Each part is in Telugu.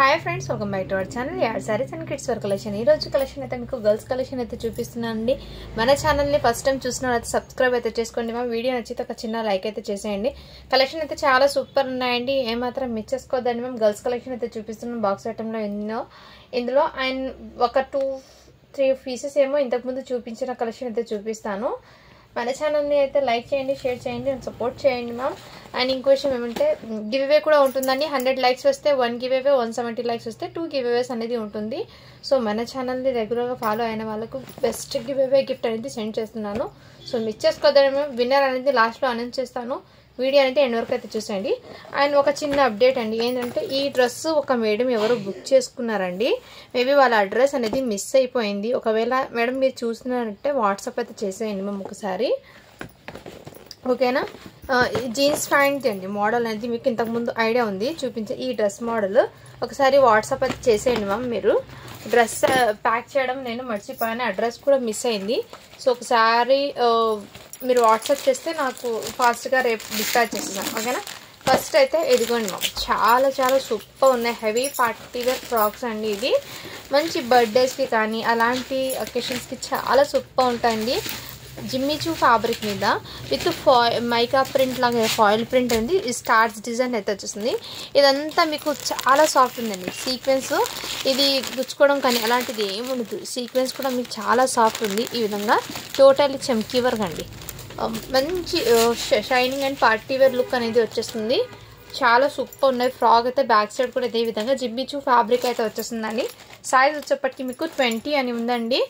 Hi friends, welcome back to our channel యాడ్ sarees and kids wear collection. ఈ రోజు కలెక్షన్ అయితే మీకు గర్ల్స్ కలెక్షన్ అయితే చూపిస్తున్నానండి. మన ఛానల్ని ఫస్ట్ టైం చూసినట్లయితే సబ్స్క్రైబ్ అయితే చేసుకోండి. మా వీడియో నచ్చితే ఒక చిన్న లైక్ అయితే చేసేయండి. కలెక్షన్ అయితే చాలా సూపర్ ఉన్నాయండి, ఏమాత్రం మిస్ చేసుకోవద్దండి. మేము గర్ల్స్ కలెక్షన్ అయితే చూపిస్తున్నాం బాక్స్ ఐటెంలో ఇందులో అండ్ ఒక 2-3 పీసెస్ ఏమో ఇంతకుముందు చూపించిన కలెక్షన్ అయితే చూపిస్తాను. మన ఛానల్ని అయితే లైక్ చేయండి, షేర్ చేయండి అండ్ సపోర్ట్ చేయండి మ్యామ్. అండ్ ఇంకో విషయం ఏమంటే గివ్ అవే కూడా ఉంటుందండి. 100 లైక్స్ వస్తే 1 గివ్ అవే, 170 లైక్స్ వస్తే 2 గివ్ అవేస్ అనేది ఉంటుంది. సో మన ఛానల్ని రెగ్యులర్గా ఫాలో అయిన వాళ్ళకు బెస్ట్ గివ్ అవే గిఫ్ట్ అనేది సెండ్ చేస్తున్నాను. సో మిస్ చేసుకోవద్దని మ్యామ్. విన్నర్ అనేది లాస్ట్లో అనౌన్స్ చేస్తాను. వీడియో అనేది ఎండ్ వరకు అయితే చూసేయండి. అండ్ ఒక చిన్న అప్డేట్ అండి, ఏంటంటే ఈ డ్రెస్ ఒక మేడం ఎవరు బుక్ చేసుకున్నారండి. మేబీ వాళ్ళ అడ్రస్ అనేది మిస్ అయిపోయింది. ఒకవేళ మేడం మీరు చూస్తున్నారంటే వాట్సాప్ అయితే చేసేయండి మేము ఒకసారి, ఓకేనా. జీన్స్ ప్యాంట్ అండి మోడల్ అనేది మీకు ఇంతకుముందు ఐడియా ఉంది, చూపించే ఈ డ్రెస్ మోడల్ ఒకసారి వాట్సాప్ అయితే చేసేయండి మ్యామ్. మీరు డ్రెస్ ప్యాక్ చేయడం నేను మర్చిపోయాను, అడ్రస్ కూడా మిస్ అయింది. సో ఒకసారి మీరు వాట్సాప్ చేస్తే నాకు ఫాస్ట్గా రేపు డిస్పాచ్ చేస్తాను, ఓకేనా. ఫస్ట్ అయితే ఇదిగోండి మ్యామ్, చాలా చాలా సూపర్ ఉన్నాయి హెవీ పార్టీ వేర్ ఫ్రాక్స్ అండి. ఇది మంచి బర్త్డేస్కి కానీ అలాంటి ఒకేషన్స్కి చాలా సూపర్ ఉంటాయండి. జిమ్మిచూ ఫ్యాబ్రిక్ మీద విత్ మైకా ప్రింట్ లాగా ఫాయిల్ ప్రింట్ ఉంది. ఈ స్టార్స్ డిజైన్ అయితే వచ్చేస్తుంది. ఇదంతా మీకు చాలా సాఫ్ట్ ఉందండి. సీక్వెన్స్ ఇది గుచ్చుకోవడం కానీ అలాంటిది ఏమి ఉండదు. సీక్వెన్స్ కూడా మీకు చాలా సాఫ్ట్ ఉంది. ఈ విధంగా టోటల్లీ చమ్కీ వర్క్ అండి. మంచి shining and party wear look అనేది వచ్చేస్తుంది. చాలా సూపర్ ఉన్నాయి. ఫ్రాక్ అయితే బ్యాక్ సైడ్ కూడా ఇదే విధంగా జిమ్మిచూ ఫ్యాబ్రిక్ అయితే వచ్చేస్తుందండి. సైజ్ వచ్చేప్పటికి మీకు 20 అని ఉందండి.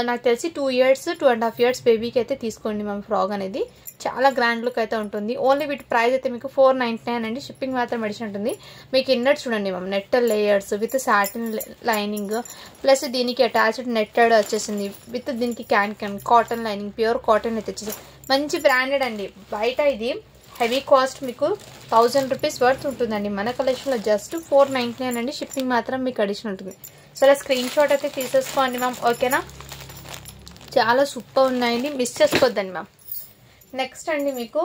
నాకు తెలిసి 2 years 2.5 years బేబీకి అయితే తీసుకోండి మ్యామ్. ఫ్రాక్ అనేది చాలా గ్రాండ్ లుక్ అయితే ఉంటుంది. ఓన్లీ వీటి ప్రైస్ అయితే మీకు 499 అండి. షిప్పింగ్ మాత్రం అడిషన్ ఉంటుంది. మీకు ఇన్నర్ చూడండి ma'am, netted layers with satin lining plus దీనికి అటాచ్డ్ నెట్టెడ్ వచ్చేసింది విత్ దీనికి can cotton lining, pure cotton అయితే వచ్చేసి మంచి బ్రాండెడ్ అండి. బయట ఇది హెవీ కాస్ట్ మీకు 1000 రూపీస్ వర్త్ ఉంటుందండి. మన కలెక్షన్లో జస్ట్ 499 అండి. షిప్పింగ్ మాత్రం మీకు అడిషన్ ఉంటుంది. సో అలా స్క్రీన్ షాట్ అయితే తీసేసుకోండి మ్యామ్, ఓకేనా. చాలా సూపర్ ఉన్నాయండి, మిస్ చేసుకోవద్దండి మ్యామ్. నెక్స్ట్ అండి మీకు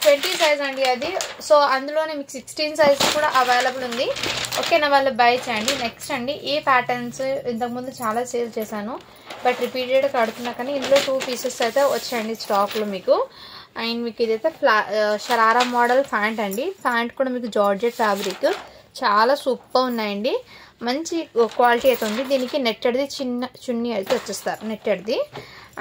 20 సైజ్ అండి అది. సో అందులోనే మీకు 16 సైజ్ కూడా అవైలబుల్ ఉంది, ఓకేనా. వాళ్ళు బై చేయండి. నెక్స్ట్ అండి ఈ ప్యాటర్న్స్ ఇంతకుముందు చాలా సేల్ చేశాను, బట్ రిపీటెడ్గా కడుతున్నా కానీ ఇందులో 2 పీసెస్ అయితే వచ్చాయండి స్టాక్లో మీకు. అండ్ మీకు ఇదైతే షరారా మోడల్ ప్యాంట్ అండి. ప్యాంట్ కూడా మీకు జార్జెట్ ఫ్యాబ్రిక్, చాలా సూపర్ ఉన్నాయండి. మంచి క్వాలిటీ అయితే ఉంది. దీనికి నెట్టెడ్ది చిన్న చున్నీ అయితే వచ్చేస్తారు నెట్టెడ్ది.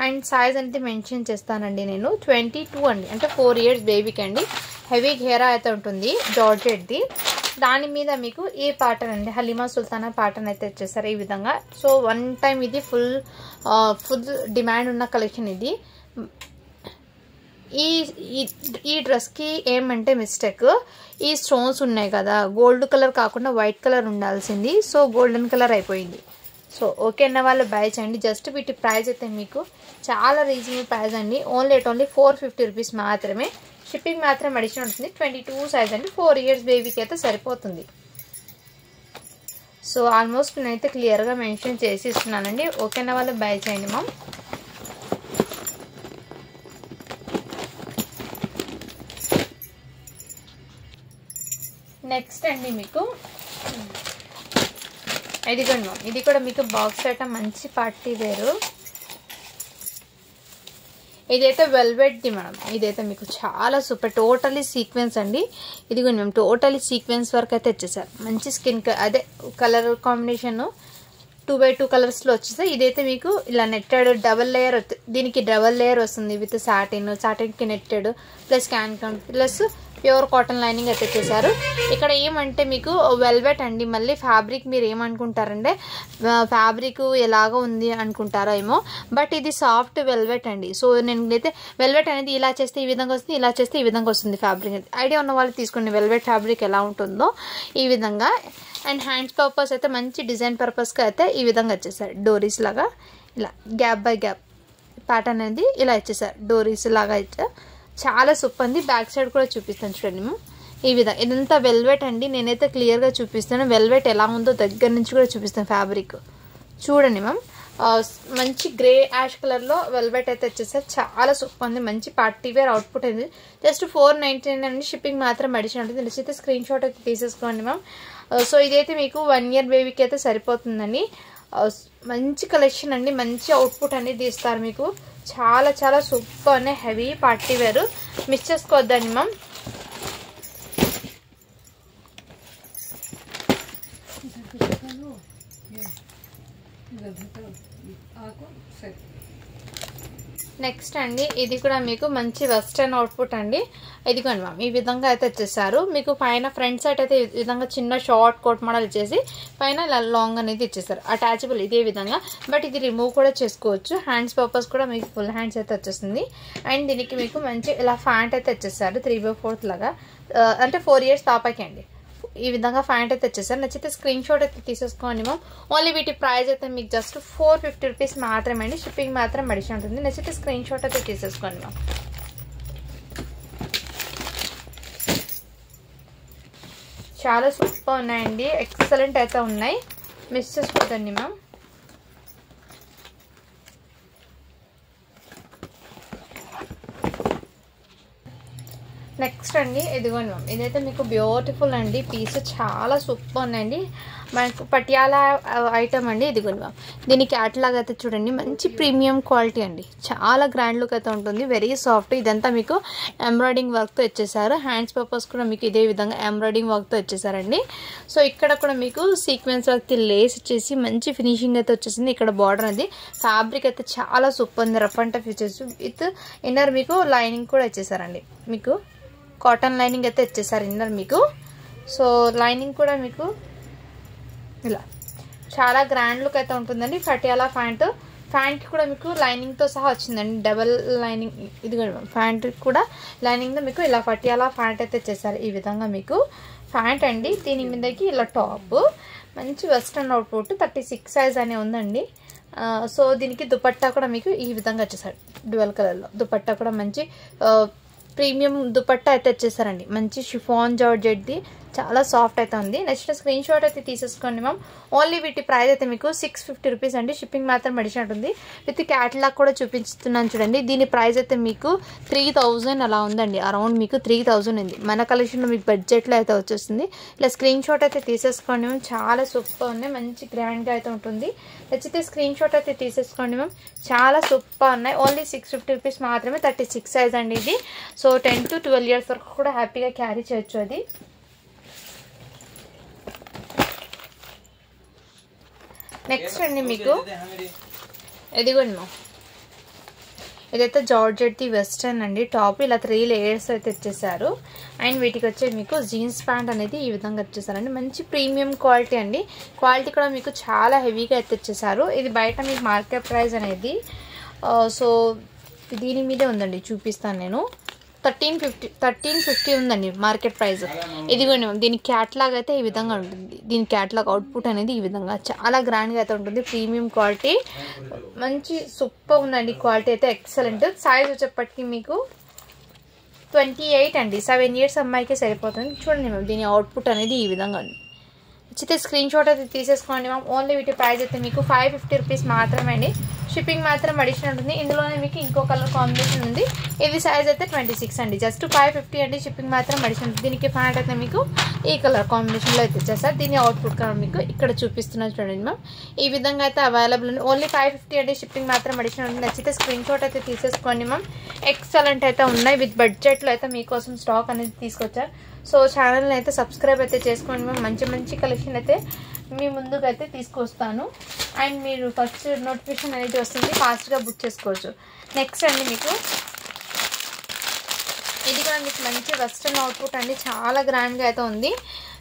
అండ్ సైజ్ అనేది మెన్షన్ చేస్తానండి నేను 22 అండి, అంటే 4 years బేబీకి అండి. హెవీ ఘేరా అయితే ఉంటుంది జార్జెట్ది. దాని మీద మీకు ఈ ప్యాటర్న్ అండి, హలీమా సుల్తానా ప్యాటర్న్ అయితే వచ్చేస్తారు ఈ విధంగా. సో వన్ టైం ఇది ఫుల్ డిమాండ్ ఉన్న కలెక్షన్ ఇది. ఈ డ్రెస్కి ఏమంటే మిస్టేక్, ఈ స్టోన్స్ ఉన్నాయి కదా, గోల్డ్ కలర్ కాకుండా వైట్ కలర్ ఉండాల్సింది. సో గోల్డెన్ కలర్ అయిపోయింది. సో ఓకే అన్న వాళ్ళు బై చేయండి. జస్ట్ వీటి ప్రైస్ అయితే మీకు చాలా రీజనబుల్ ప్రైస్ అండి. ఓన్లీ 450 రూపీస్ మాత్రమే. షిప్పింగ్ మాత్రం అడిషన్ ఉంటుంది. 22 సైజ్ అండి. 4 years బేబీకి అయితే సరిపోతుంది. సో ఆల్మోస్ట్ నేనైతే క్లియర్గా మెన్షన్ చేసి ఇస్తున్నానండి. ఓకే అన్న వాళ్ళు బై చేయండి మ్యామ్. నెక్స్ట్ అండి మీకు ఇదిగోండి మ్యామ్, ఇది కూడా మీకు బాక్స్ ఐటమ్ మంచి పార్టీ వేరు. ఇదైతే వెల్వెట్ది మేడం. ఇదైతే మీకు చాలా సూపర్ టోటలీ సీక్వెన్స్ అండి. ఇదిగోండి మ్యామ్, టోటలీ సీక్వెన్స్ వర్క్ అయితే వచ్చేసారు. మంచి స్కిన్ అదే కలర్ కాంబినేషన్ 2x2 కలర్స్లో వచ్చేసాయి. ఇదైతే మీకు ఇలా నెట్టెడ్ డబల్ లేయర్, దీనికి డబల్ లేయర్ వస్తుంది విత్ సాటిన్కి netted plus can plus pure cotton lining అయితే చేశారు. ఇక్కడ ఏమంటే మీకు వెల్వెట్ అండి. మళ్ళీ ఫ్యాబ్రిక్ మీరు ఏమనుకుంటారంటే ఫ్యాబ్రిక్ ఎలాగో ఉంది అనుకుంటారో ఏమో, బట్ ఇది సాఫ్ట్ వెల్వెట్ అండి. సో నేను అయితే వెల్వెట్ అనేది ఇలా చేస్తే ఈ విధంగా వస్తుంది, ఇలా చేస్తే ఈ విధంగా వస్తుంది ఫ్యాబ్రిక్. ఐడియా ఉన్న వాళ్ళు తీసుకోండి వెల్వెట్ ఫ్యాబ్రిక్ ఎలా ఉంటుందో ఈ విధంగా. అండ్ హ్యాండ్స్ పర్పస్ అయితే మంచి డిజైన్ పర్పస్గా అయితే ఈ విధంగా వచ్చేసారు. డోరీస్ లాగా ఇలా గ్యాప్ బై గ్యాప్ ప్యాటర్న్ అనేది ఇలా ఇచ్చేసారు. డోరీస్ లాగా అయితే చాలా సూపర్ ఉంది. బ్యాక్ సైడ్ కూడా చూపిస్తాను చూడండి మ్యామ్. ఈ విధంగా ఇదంతా వెల్వెట్ అండి. నేనైతే క్లియర్గా చూపిస్తాను. వెల్వెట్ ఎలా ఉందో దగ్గర నుంచి కూడా చూపిస్తాను. ఫ్యాబ్రిక్ చూడండి మ్యామ్, మంచి గ్రే యాష్ కలర్లో వెల్వెట్ అయితే వచ్చేసారు. చాలా సూపర్ ఉంది. మంచి పార్టీ వేర్ అవుట్పుట్ అయింది. జస్ట్ 499 అండి. షిప్పింగ్ మాత్రం అడిషన్ ఉంటుంది. నచ్చితే స్క్రీన్ షాట్ అయితే తీసేసుకోండి మ్యామ్. సో ఇదైతే మీకు 1 ఇయర్ బేబీకి అయితే సరిపోతుందండి. మంచి కలెక్షన్ అండి, మంచి అవుట్పుట్ అనేది ఇస్తారు మీకు. చాలా చాలా సూపర్ అనే హెవీ పార్టీ వేర్, మిస్ చేసుకోవద్దండి మ్యామ్. నెక్స్ట్ అండి ఇది కూడా మీకు మంచి వెస్టర్న్ అవుట్పుట్ అండి. ఇదిగోండి మ్యామ్, ఈ విధంగా అయితే వచ్చేసారు మీకు. పైన ఫ్రంట్ సైడ్ అయితే ఈ విధంగా చిన్న షార్ట్ కోట్ మోడల్ ఇచ్చేసి పైన ఇలా లాంగ్ అనేది ఇచ్చేసారు. అటాచబుల్ ఇదే విధంగా, బట్ ఇది రిమూవ్ కూడా చేసుకోవచ్చు. హ్యాండ్స్ పర్పస్ కూడా మీకు ఫుల్ హ్యాండ్స్ అయితే వచ్చేస్తుంది. అండ్ దీనికి మీకు మంచి ఇలా ఫ్యాంట్ అయితే వచ్చేసారు 3/4 లాగా, అంటే 4 ఇయర్స్ పాపకి అండి. ఈ విధంగా ఫ్యాంట్ అయితే వచ్చేసారు. నచ్చితే స్క్రీన్ షాట్ అయితే తీసేసుకోండి మ్యామ్. ఓన్లీ వీటి ప్రైస్ అయితే మీకు జస్ట్ 450 రూపీస్ మాత్రమే అండి. షిప్పింగ్ మాత్రం అడిషన్ ఉంటుంది. నచ్చితే స్క్రీన్ షాట్ అయితే తీసేసుకోండి మ్యామ్. చాలా సూపర్ ఉన్నాయండి, ఎక్సలెంట్ అయితే ఉన్నాయి, మిస్ చేసుకోదండి మ్యామ్. నెక్స్ట్ అండి ఇదిగోండి మ్యామ్, ఇదైతే మీకు బ్యూటిఫుల్ అండి పీస్, చాలా సూపర్ ఉందండి. మనకు పటియాలా ఐటమ్ అండి. ఇదిగోండి మ్యామ్, దీని క్యాటలాగ్ అయితే చూడండి, మంచి ప్రీమియం క్వాలిటీ అండి, చాలా గ్రాండ్ లుక్ అయితే ఉంటుంది, వెరీ సాఫ్ట్. ఇదంతా మీకు ఎంబ్రాయిడింగ్ వర్క్తో ఇచ్చేసారు. హ్యాండ్స్ పర్పస్ కూడా మీకు ఇదే విధంగా ఎంబ్రాయిడింగ్ వర్క్తో ఇచ్చేసారండి. సో ఇక్కడ కూడా మీకు సీక్వెన్స్ వర్క్ లేస్ ఇచ్చేసి మంచి ఫినిషింగ్ అయితే వచ్చేసింది. ఇక్కడ బార్డర్ అనేది ఫ్యాబ్రిక్ అయితే చాలా సూపర్ ఉంది, రఫ్ అండ్ టఫ్ ఇచ్చేసి విత్ ఇన్నర్ మీకు లైనింగ్ కూడా ఇచ్చేసారండి. మీకు కాటన్ లైనింగ్ అయితే ఇచ్చేసారు ఇన్నర్ మీకు. సో లైనింగ్ కూడా మీకు ఇలా చాలా గ్రాండ్ లుక్ అయితే ఉంటుందండి. పటియాలా ప్యాంట్ కూడా మీకు లైనింగ్తో సహా వచ్చిందండి, డబల్ లైనింగ్. ఇది ప్యాంట్ కూడా లైనింగ్తో మీకు ఇలా పటియాలా ప్యాంట్ అయితే ఇచ్చేసారు. ఈ విధంగా మీకు ప్యాంట్ అండి, దీని మీదకి ఇలా టాప్, మంచి వెస్ట్రన్ అవుట్పుట్ 36 సైజ్ అనే ఉందండి. సో దీనికి దుపట్టా కూడా మీకు ఈ విధంగా వచ్చేసారు, డ్యువల్ కలర్లో దుపట్టా కూడా మంచి ప్రీమియం దుపట్టా అయితే వచ్చేసారండి. మంచి షిఫాన్ జార్జెట్ది, చాలా సాఫ్ట్ అయితే ఉంది. నెక్స్ట్ స్క్రీన్ షాట్ అయితే తీసేసుకోండి మ్యామ్. ఓన్లీ వీటి ప్రైస్ అయితే మీకు 650 రూపీస్ అండి. షిప్పింగ్ మాత్రం అడిషన్ ఉంటుంది. విత్ క్యాటలాగ్ కూడా చూపిస్తున్నాను చూడండి. దీని ప్రైస్ అయితే మీకు 3000 అలా ఉందండి, అరౌండ్ మీకు 3000 ఉంది. మన కలెక్షన్లో మీకు బడ్జెట్లో అయితే వచ్చేస్తుంది. ఇలా స్క్రీన్ షాట్ అయితే తీసేసుకోండి మ్యామ్. చాలా సూపర్ ఉన్నాయి, మంచి గ్రాండ్గా అయితే ఉంటుంది. నచ్చితే స్క్రీన్ షాట్ అయితే తీసేసుకోండి మ్యామ్. చాలా సూపర్ ఉన్నాయి. ఓన్లీ 650 రూపీస్ మాత్రమే. 36 సైజ్ అండి ఇది. సో 10 to 12 ఇయర్స్ వరకు కూడా హ్యాపీగా క్యారీ చేయొచ్చు అది. నెక్స్ట్ అండి మీకు ఇదిగోండి మా, ఇదైతే జార్జెట్ది వెస్టర్న్ అండి. టాప్ ఇలా 3 లేయర్స్ అయితే ఇచ్చేసారు. అండ్ వీటికి వచ్చే మీకు జీన్స్ ప్యాంట్ అనేది ఈ విధంగా ఇచ్చేసారండి. మంచి ప్రీమియం క్వాలిటీ అండి, క్వాలిటీ కూడా మీకు చాలా హెవీగా అయితే ఇచ్చేసారు. ఇది బయట మీకు మార్కెట్ ప్రైస్ అనేది సో దీని మీదే ఉందండి, చూపిస్తాను నేను. 1350 ఉందండి మార్కెట్ ప్రైస్. ఇదిగోండి దీని క్యాటలాగ్ అయితే ఈ విధంగా ఉంటుంది. దీని క్యాటలాగ్ అవుట్పుట్ అనేది ఈ విధంగా చాలా గ్రాండ్గా అయితే ఉంటుంది. ప్రీమియం క్వాలిటీ, మంచి సూపర్ ఉందండి క్వాలిటీ అయితే, ఎక్సలెంట్. సైజ్ వచ్చేప్పటికి మీకు 28 అండి, 7 ఇయర్స్ అమ్మాయికి సరిపోతుంది. చూడండి మ్యామ్, దీని అవుట్పుట్ అనేది ఈ విధంగా ఉంది. నచ్చితే స్క్రీన్ షాట్ అయితే తీసేసుకోండి మ్యామ్. ఓన్లీ వీటి ప్రైస్ అయితే మీకు 550 రూపీస్ మాత్రమే అండి. షిప్పింగ్ మాత్రం అడిషన్ ఉంటుంది. ఇందులోనే మీకు ఇంకో కలర్ కాంబినేషన్ ఉంది. ఇది సైజ్ అయితే 26 అండి, జస్ట్ 550 అండి. షిప్పింగ్ మాత్రం అడిషన్ ఉంటుంది. దీనికి ప్యాంట్ అయితే మీకు ఈ కలర్ కాంబినేషన్లో అయితే ఇచ్చేస్తారు. దీని అవుట్పుట్ కూడా మీకు ఇక్కడ చూపిస్తున్నారు చూడండి మ్యామ్. ఈ విధంగా అయితే అవైలబుల్ ఉంది. ఓన్లీ 550 అండి. షిప్పింగ్ మాత్రం అడిషన్ ఉంటుంది. నచ్చితే స్క్రీన్ షాట్ అయితే తీసేసుకోండి మ్యామ్. ఎక్సలెంట్ అయితే ఉన్నాయి. విత్ బడ్జెట్లో అయితే మీకోసం స్టాక్ అనేది తీసుకొచ్చారు. సో ఛానల్ని అయితే సబ్స్క్రైబ్ అయితే చేసుకోండి మ్యామ్. మంచి మంచి కలెక్షన్ అయితే మీ ముందుకు అయితే తీసుకొస్తాను. అండ్ మీరు ఫస్ట్ నోటిఫికేషన్ అనేది వస్తుంది, ఫాస్ట్గా బుక్ చేసుకోవచ్చు. నెక్స్ట్ అండి మీకు ఇది కూడా మీకు మంచి వెస్ట్రన్ అవుట్పుట్ అండి, చాలా గ్రాండ్గా అయితే ఉంది.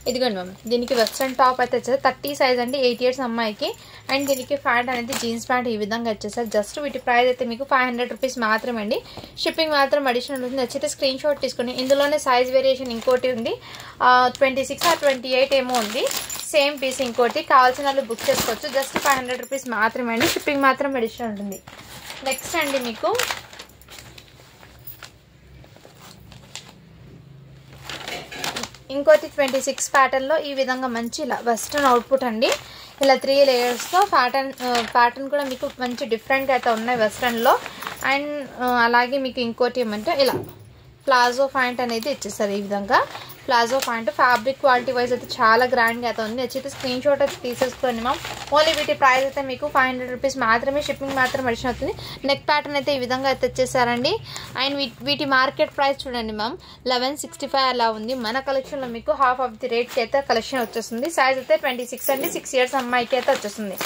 ఇదిగోండి మ్యామ్, దీనికి వెస్ట్రన్ టాప్ అయితే వచ్చేసి 30 సైజ్ అండి, 8 ఇయర్స్ అమ్మాయికి. అండ్ దీనికి ప్యాంట్ అనేది జీన్స్ ప్యాంట్ ఈ విధంగా వచ్చేసారు. జస్ట్ వీటి ప్రైస్ అయితే మీకు 500 రూపీస్ మాత్రమే అండి. షిప్పింగ్ మాత్రం అడిషనల్ ఉంటుంది. నచ్చితే స్క్రీన్ షాట్ తీసుకుని ఇందులోనే సైజ్ వేరియేషన్ ఇంకోటి ఉంది, 26 or 28 ఏమో ఉంది. సేమ్ పీస్ ఇంకోటి, కావాల్సిన వాళ్ళు బుక్ చేసుకోవచ్చు. జస్ట్ 500 రూపీస్ మాత్రమే అండి. షిప్పింగ్ మాత్రం అడిషనల్ ఉంటుంది. నెక్స్ట్ అండి మీకు ఇంకోటి 26 ప్యాటర్న్లో ఈ విధంగా మంచి ఇలా వెస్ట్రన్ అవుట్పుట్ అండి. ఇలా 3 లేయర్స్తో ప్యాటర్న్ కూడా మీకు మంచి డిఫరెంట్గా అయితే ఉన్నాయి వెస్ట్రన్లో. అండ్ అలాగే మీకు ఇంకోటి ఏమంటే ఇలా ప్లాజో ప్యాంట్ అనేది ఇచ్చేస్తారు. ఈ విధంగా palazzo pant. Fabric quality wise అయితే చాలా గ్రాండ్గా అయితే ఉంది. నచ్చితే స్క్రీన్ షాట్ అయితే తీసేసుకోండి మ్యామ్. ఓన్లీ వీటి ప్రైస్ అయితే మీకు 500 రూపీస్ మాత్రమే, షిప్పింగ్ మాత్రం అడిషన్ అవుతుంది. నెక్ ప్యాటర్న్ అయితే ఈ విధంగా అయితే తెచ్చేసారండి. అండ్ వీటి మార్కెట్ ప్రైస్ చూడండి మ్యామ్ 1165 అలా ఉంది. మన కలెక్షన్లో మీకు హాఫ్ ఆఫ్ ది రేట్కి అయితే కలెక్షన్ వచ్చేస్తుంది. సైజ్ అయితే 26 అండి, 6 ఇయర్స్ అమ్మాయికి అయితే వచ్చేస్తుంది.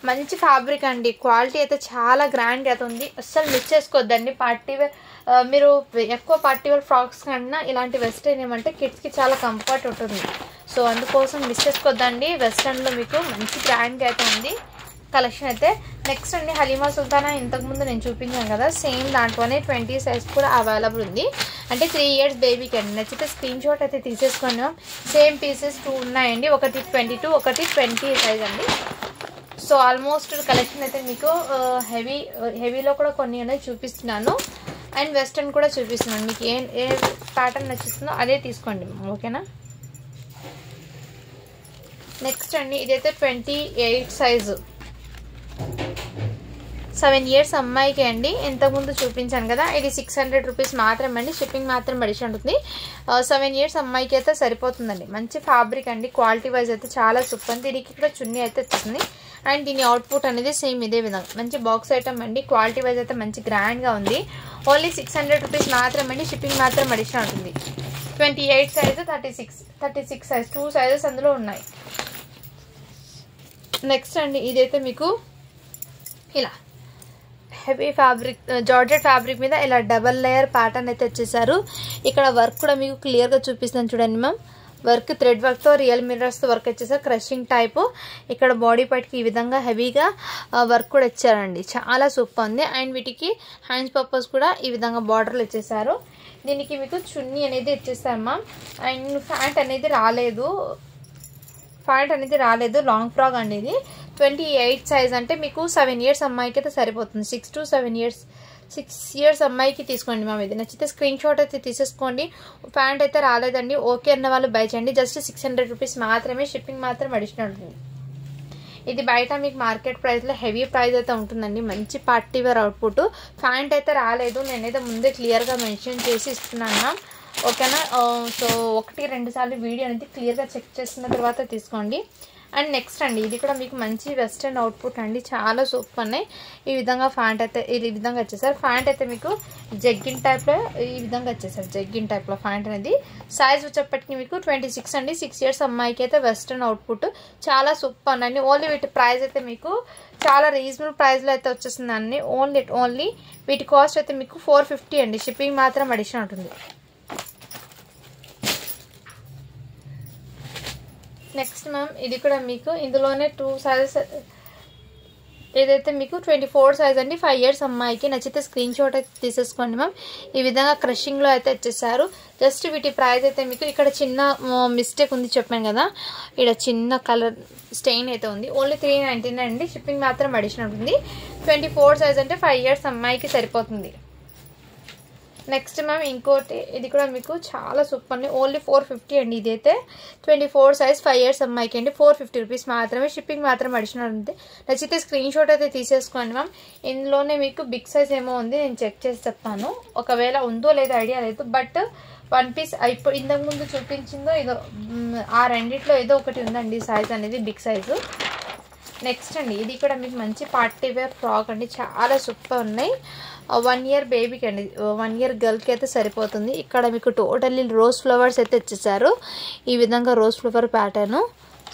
మంచి ఫ్యాబ్రిక్ అండి, క్వాలిటీ అయితే చాలా గ్రాండ్గా అయితే ఉంది. అస్సలు మిస్ చేసుకోవద్దండి. మీరు ఎక్కువ పార్టీ వేర్ ఫ్రాక్స్ కన్నా ఇలాంటి వెస్ట్రన్ ఏమంటే కిడ్స్కి చాలా కంఫర్ట్ ఉంటుంది. సో అందుకోసం మిస్ చేసుకోవద్దండి. వెస్ట్రన్లో మీకు మంచి గ్రాండ్గా అయితే ఉంది కలెక్షన్ అయితే. నెక్స్ట్ అండి హలీమా సుల్తానా, ఇంతకుముందు నేను చూపించాను కదా, సేమ్ దాంట్లోనే 20 సైజ్ కూడా అవైలబుల్ ఉంది. అంటే 3 ఇయర్స్ బేబీకి అండి. నచ్చితే స్క్రీన్ షాట్ అయితే తీసేసుకున్నాం. సేమ్ పీసెస్ 2 ఉన్నాయండి, ఒకటి 22, ఒకటి 20 సైజ్ అండి. సో ఆల్మోస్ట్ కలెక్షన్ అయితే మీకు హెవీలో కూడా కొన్ని ఉన్నాయి చూపిస్తున్నాను, అండ్ వెస్ట్రన్ కూడా చూపిస్తున్నాను. మీకు ఏ ప్యాటర్న్ నచ్చుతుందో అదే తీసుకోండి, ఓకేనా. నెక్స్ట్ అండి ఇదైతే 28 సైజు, 7 ఇయర్స్ అమ్మాయికి అండి. ఇంతకుముందు చూపించాను కదా, ఇది 600 రూపీస్ మాత్రమే అండి, షిప్పింగ్ మాత్రం అడిషన్ ఉంటుంది. 7 ఇయర్స్ అమ్మాయికి అయితే సరిపోతుందండి. మంచి ఫ్యాబ్రిక్ అండి, క్వాలిటీ వైజ్ అయితే చాలా సూపర్. దీనికి కూడా చున్నీ అయితే వచ్చింది. అండ్ దీని అవుట్పుట్ అనేది సేమ్ ఇదే విధంగా మంచి బాక్స్ ఐటమ్ అండి. క్వాలిటీ వైజ్ అయితే మంచి గ్రాండ్గా ఉంది. ఓన్లీ 600 రూపీస్ మాత్రమే అండి, షిప్పింగ్ మాత్రం అడిషన్ ఉంటుంది. 28 సైజు, 36 సైజ్, 2 సైజెస్ అందులో ఉన్నాయి. నెక్స్ట్ అండి ఇదైతే మీకు ఇలా హెవీ ఫ్యాబ్రిక్, జార్జెట్ ఫ్యాబ్రిక్ మీద ఇలా డబల్ లేయర్ ప్యాటర్న్ అయితే వచ్చేసారు. ఇక్కడ వర్క్ కూడా మీకు క్లియర్గా చూపిస్తాను చూడండి మ్యామ్. వర్క్ థ్రెడ్ వర్క్తో రియల్ మిర్రర్స్తో వర్క్ వచ్చేసారు, క్రషింగ్ టైపు. ఇక్కడ బాడీ పార్ట్కి ఈ విధంగా హెవీగా వర్క్ కూడా ఇచ్చారండి, చాలా సూపర్ ఉంది. అండ్ వీటికి హ్యాండ్స్ పర్పస్ కూడా ఈ విధంగా బార్డర్లు ఇచ్చేసారు. దీనికి మీకు చున్నీ అనేది ఇచ్చేసారమ్మా. అండ్ ప్యాంట్ అనేది రాలేదు, లాంగ్ ఫ్రాక్ అనేది 28 సైజ్. అంటే మీకు 7 ఇయర్స్ అమ్మాయికి అయితే సరిపోతుంది. 6 to 7 ఇయర్స్, 6 ఇయర్స్ అమ్మాయికి తీసుకోండి మ్యామ్. ఇది నచ్చితే స్క్రీన్ షాట్ అయితే తీసేసుకోండి. ప్యాంట్ అయితే రాలేదండి, ఓకే అన్న వాళ్ళు బై చేయండి. జస్ట్ 600 రూపీస్ మాత్రమే, షిప్పింగ్ మాత్రం అడిషనల్ ఉంటుంది. ఇది బయట మీకు మార్కెట్ ప్రైస్లో హెవీ ప్రైస్ అయితే ఉంటుందండి. మంచి పార్టీ వేర్ అవుట్పుట్. ప్యాంట్ అయితే రాలేదు, నేనైతే ముందే క్లియర్గా మెన్షన్ చేసి ఇస్తున్నాను మ్యామ్, ఓకేనా. సో 1-2 సార్లు వీడియో అనేది క్లియర్గా చెక్ చేసుకున్న తర్వాత తీసుకోండి. అండ్ నెక్స్ట్ అండి ఇది కూడా మీకు మంచి వెస్ట్రన్ అవుట్పుట్ అండి, చాలా సూపర్ ఉన్నాయి. ఈ విధంగా ప్యాంట్ అయితే ఈ విధంగా వచ్చేసారు. ప్యాంట్ అయితే మీకు జగ్గిన్ టైప్లో ఈ విధంగా వచ్చేసారు, జగ్గిన్ టైప్లో ప్యాంట్ అనేది. సైజ్ వచ్చేప్పటికి మీకు 26 అండి, 6 ఇయర్స్ అమ్మాయికి అయితే వెస్ట్రన్ అవుట్పుట్, చాలా సూపర్ అండి. ఓన్లీ వీటి ప్రైస్ అయితే మీకు చాలా రీజనబుల్ ప్రైస్లో అయితే వచ్చేసిందండి. ఓన్లీ వీటి కాస్ట్ అయితే మీకు 450 అండి, షిప్పింగ్ మాత్రం అడిషన్ ఉంటుంది. నెక్స్ట్ మ్యామ్ ఇది కూడా మీకు ఇందులోనే 2 సైజెస్, ఏదైతే మీకు 24 సైజ్ అండి, 5 ఇయర్స్ అమ్మాయికి. నచ్చితే స్క్రీన్ షాట్ అయితే తీసేసుకోండి మ్యామ్. ఈ విధంగా క్రషింగ్లో అయితే వచ్చేసారు. జస్ట్ వీటి ప్రైస్ అయితే మీకు ఇక్కడ చిన్న మిస్టేక్ ఉంది చెప్పాను కదా, ఇక్కడ చిన్న కలర్ స్టెయిన్ అయితే ఉంది. ఓన్లీ 399 అండి, షిప్పింగ్ మాత్రం అడిషనల్ ఉంటుంది. 24 సైజ్ అంటే 5 ఇయర్స్ అమ్మాయికి సరిపోతుంది. నెక్స్ట్ మ్యామ్ ఇంకోటి ఇది కూడా మీకు చాలా సూపర్ అండి, ఓన్లీ 450 అండి. ఇదైతే 24 సైజ్, 5 ఇయర్స్ అమ్మాయికి అండి, 450 రూపీస్ మాత్రమే, షిప్పింగ్ మాత్రం అడిషనల్ ఉంది. నచ్చితే స్క్రీన్ షాట్ అయితే తీసేసుకోండి మ్యామ్. ఇందులోనే మీకు బిగ్ సైజ్ ఏమో ఉంది, నేను చెక్ చేసి చెప్తాను, ఒకవేళ ఉందో లేదో ఐడియా లేదు. బట్ 1 పీస్ ఇప్పుడు ఇంతకుముందు చూపించిందో ఏదో ఆ రెండిట్లో ఏదో ఒకటి ఉందండి సైజ్ అనేది, బిగ్ సైజు. నెక్స్ట్ అండి ఇది కూడా మీకు మంచి పార్టీ వేర్ ఫ్రాక్ అండి, చాలా సూపర్ ఉన్నాయి. 1 ఇయర్ బేబీకి అండి, 1 ఇయర్ గర్ల్కి అయితే సరిపోతుంది. ఇక్కడ మీకు టోటల్లీ రోజ్ ఫ్లవర్స్ అయితే ఇచ్చేసారు, ఈ విధంగా రోజ్ ఫ్లవర్ ప్యాటర్న్.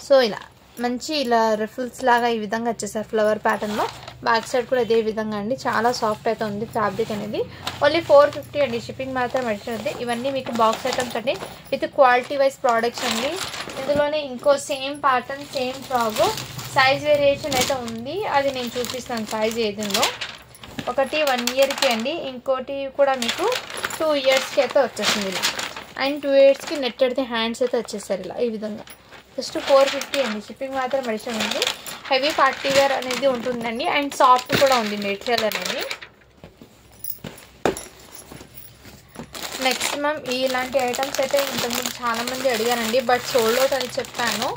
సో ఇలా మంచి ఇలా రిఫిల్స్ లాగా ఈ విధంగా వచ్చేసారు ఫ్లవర్ ప్యాటర్న్లో. బ్యాక్ సైడ్ కూడా ఇదే విధంగా అండి, చాలా సాఫ్ట్ అయితే ఉంది ఫ్యాబ్రిక్ అనేది. ఓన్లీ 450 అండి, షిప్పింగ్ మాత్రం అడిషన్ ఉంది. ఇవన్నీ మీకు బాక్స్ ఐటమ్స్ అండి, విత్ క్వాలిటీ వైజ్ ప్రోడక్ట్స్ అండి. ఇందులోనే ఇంకో same pattern, same frock, size variation అయితే ఉంది, అది నేను చూపిస్తాను సైజ్ ఏదిందో. ఒకటి 1 ఇయర్కి అండి, ఇంకోటి కూడా మీకు 2 ఇయర్స్కి అయితే వచ్చేస్తుంది ఇలా. అండ్ 2 ఇయర్స్కి నెట్టెడ్ హ్యాండ్స్ అయితే వచ్చేసారు ఇలా, ఈ విధంగా. జస్ట్ 450 అండి, షిప్పింగ్ మాత్రం అడిషన్ ఉంది. హెవీ పార్టీ వేర్ అనేది ఉంటుందండి, అండ్ సాఫ్ట్ కూడా ఉంది మెటీరియల్ అనేది. నెక్స్ట్ మ్యామ్ ఇలాంటి ఐటమ్స్ అయితే ఇంతకుముందు చాలామంది అడిగారండి, బట్ సోల్డ్ అవుట్ అని చెప్పాను.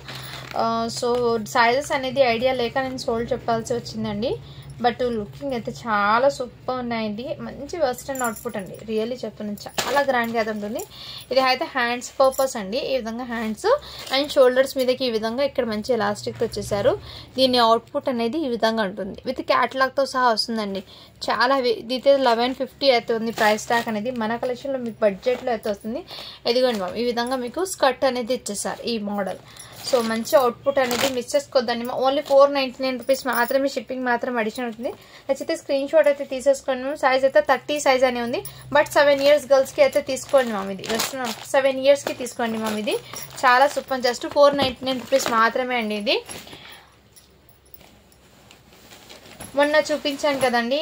సో సైజెస్ అనేది ఐడియా లేక నేను సోల్డ్ చెప్పాల్సి వచ్చిందండి. బట్ లుకింగ్ అయితే చాలా సూపర్ ఉన్నాయండి. మంచి వెస్ట్రన్ అవుట్పుట్ అండి, రియల్లీ చెప్తున్నాను, చాలా గ్రాండ్గా అయితే ఉంటుంది. ఇది అయితే హ్యాండ్స్ పర్పస్ అండి. ఈ విధంగా హ్యాండ్స్ అండ్ షోల్డర్స్ మీదకి ఈ విధంగా ఇక్కడ మంచి ఎలాస్టిక్తో వచ్చేసారు. దీని అవుట్పుట్ అనేది ఈ విధంగా ఉంటుంది, విత్ క్యాటలాగ్తో సహా వస్తుందండి. చాలా ఇది 1150 అయితే ఉంది ప్రైస్ ట్యాగ్ అనేది. మన కలెక్షన్లో మీకు బడ్జెట్లో అయితే వస్తుంది. ఇదిగోండి మ్యామ్, ఈ విధంగా మీకు స్కర్ట్ అనేది ఇచ్చేసారు ఈ మోడల్. సో మంచి అవుట్పుట్ అనేది మిస్ చేసుకోవద్దండి. ఓన్లీ 499 రూపీస్ మాత్రమే, షిప్పింగ్ మాత్రం అడిషనల్ ఉంటుంది. నచ్చితే స్క్రీన్ షాట్ అయితే తీసేసుకోండి. సైజ్ అయితే 30 సైజ్ అని ఉంది, బట్ 7 ఇయర్స్ గర్ల్స్కి అయితే తీసుకోండి మ్యామ్. ఇది జస్ట్ 7 ఇయర్స్కి తీసుకోండి మ్యామ్. ఇది చాలా సూపర్, జస్ట్ 499 రూపీస్ మాత్రమే అండి. ఇది మొన్న చూపించాను కదండి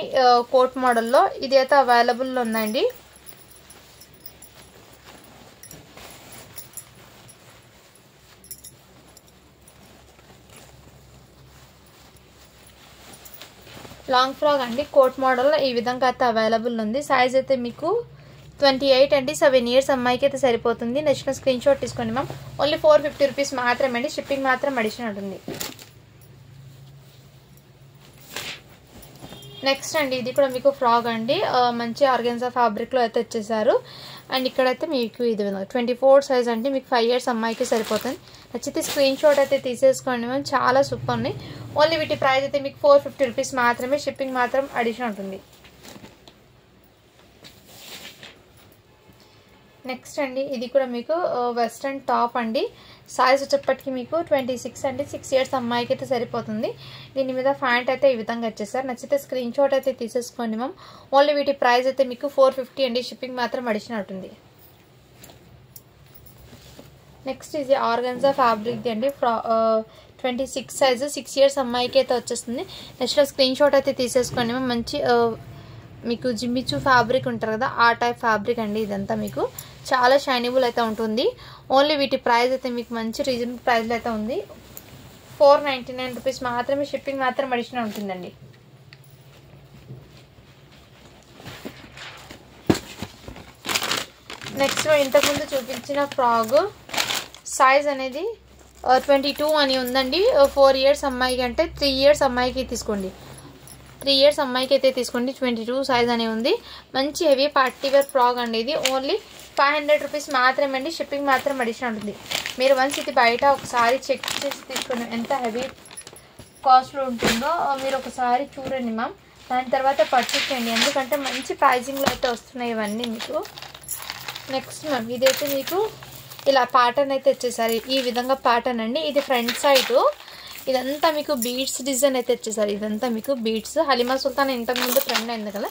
కోట్ మోడల్లో, ఇది అయితే అవైలబుల్లో ఉందండి. లాంగ్ ఫ్రాక్ అండి, కోట్ మోడల్లో ఈ విధంగా అయితే అవైలబుల్ ఉంది. సైజ్ అయితే మీకు 28 అండి. 7 ఇయర్స్ అమ్మాయికి అయితే సరిపోతుంది. నెక్స్ట్ స్క్రీన్ షాట్ తీసుకోండి మ్యామ్. ఓన్లీ 450 రూపీస్ మాత్రమే అండి, షిప్పింగ్ మాత్రం అడిషనల్ ఉంటుంది. నెక్స్ట్ అండి, ఇది కూడా మీకు ఫ్రాక్ అండి, మంచి ఆర్గెన్జా ఫ్యాబ్రిక్లో అయితే వచ్చేసారు. అండ్ ఇక్కడైతే మీకు ఇది 24 సైజ్ అండి, మీకు 5 ఇయర్స్ అమ్మాయికి సరిపోతుంది. నచ్చితే స్క్రీన్ షాట్ అయితే తీసేసుకోండి మ్యామ్, చాలా సూపర్ ఉన్నాయి. ఓన్లీ వీటి ప్రైస్ అయితే మీకు 450 రూపీస్ మాత్రమే, షిప్పింగ్ మాత్రం అడిషనల్ ఉంటుంది. నెక్స్ట్ అండి, ఇది కూడా మీకు వెస్ట్రన్ టాప్ అండి. సైజ్ వచ్చేప్పటికి మీకు 26 అండి, 6 ఇయర్స్ అమ్మాయికి అయితే సరిపోతుంది. దీని మీద ప్యాంట్ అయితే ఈ విధంగా వచ్చేసారు. నచ్చితే స్క్రీన్ షాట్ అయితే తీసేసుకోండి మ్యామ్. ఓన్లీ వీటి ప్రైస్ అయితే మీకు 450 అండి, షిప్పింగ్ మాత్రం అడిషనల్ ఉంటుంది. నెక్స్ట్ ఇది ఆర్గన్జా ఫ్యాబ్రిక్ అండి, 26 సైజ్, 6 ఇయర్స్ అమ్మాయికి అయితే వచ్చేస్తుంది. నెక్స్ట్ స్క్రీన్ షాట్ అయితే తీసేసుకోండి మ్యామ్. మంచి మీకు జిమ్మిచూ ఫ్యాబ్రిక్ ఉంటారు కదా, ఆ టైప్ ఫ్యాబ్రిక్ అండి. ఇదంతా మీకు చాలా షైనబుల్ అయితే ఉంటుంది. ఓన్లీ వీటి ప్రైస్ అయితే మీకు మంచి రీజనబుల్ ప్రైస్లో అయితే ఉంది. 499 రూపీస్ మాత్రమే, షిప్పింగ్ మాత్రం అడిషనల్ ఉంటుందండి. నెక్స్ట్ ఇంతకుముందు చూపించిన ఫ్రాక్ సైజ్ అనేది 22 అని ఉందండి. 4 ఇయర్స్ అమ్మాయికి అంటే 3 ఇయర్స్ అమ్మాయికి తీసుకోండి, 3 ఇయర్స్ అమ్మాయికి అయితే తీసుకోండి. 22 సైజ్ అని ఉంది. మంచి హెవీ పార్టీ వేర్ ఫ్రాక్ అండి. ఇది ఓన్లీ 500 రూపీస్ మాత్రమే అండి, షిప్పింగ్ మాత్రం అడిషనల్ ఉంటుంది. మీరు వన్స్ ఇది బయట ఒకసారి చెక్ చేసి తీసుకుని ఎంత హెవీ కాస్ట్లో ఉంటుందో మీరు ఒకసారి చూడండి మ్యామ్. దాని తర్వాత పర్చేస్ చేయండి, ఎందుకంటే మంచి ప్రైజింగ్లో అయితే వస్తున్నాయి ఇవన్నీ మీకు. నెక్స్ట్ మ్యామ్, ఇదైతే మీకు ఇలా ప్యాటర్న్ అయితే వచ్చేసారు. ఈ విధంగా ప్యాటర్న్ అండి. ఇది ఫ్రంట్ సైడ్, ఇదంతా మీకు బీడ్స్ డిజైన్ అయితే వచ్చేసారు. ఇదంతా మీకు బీడ్స్, హలీమా సుల్తాన్ ఇంతకుముందు ట్రెండ్ అయింది కదా,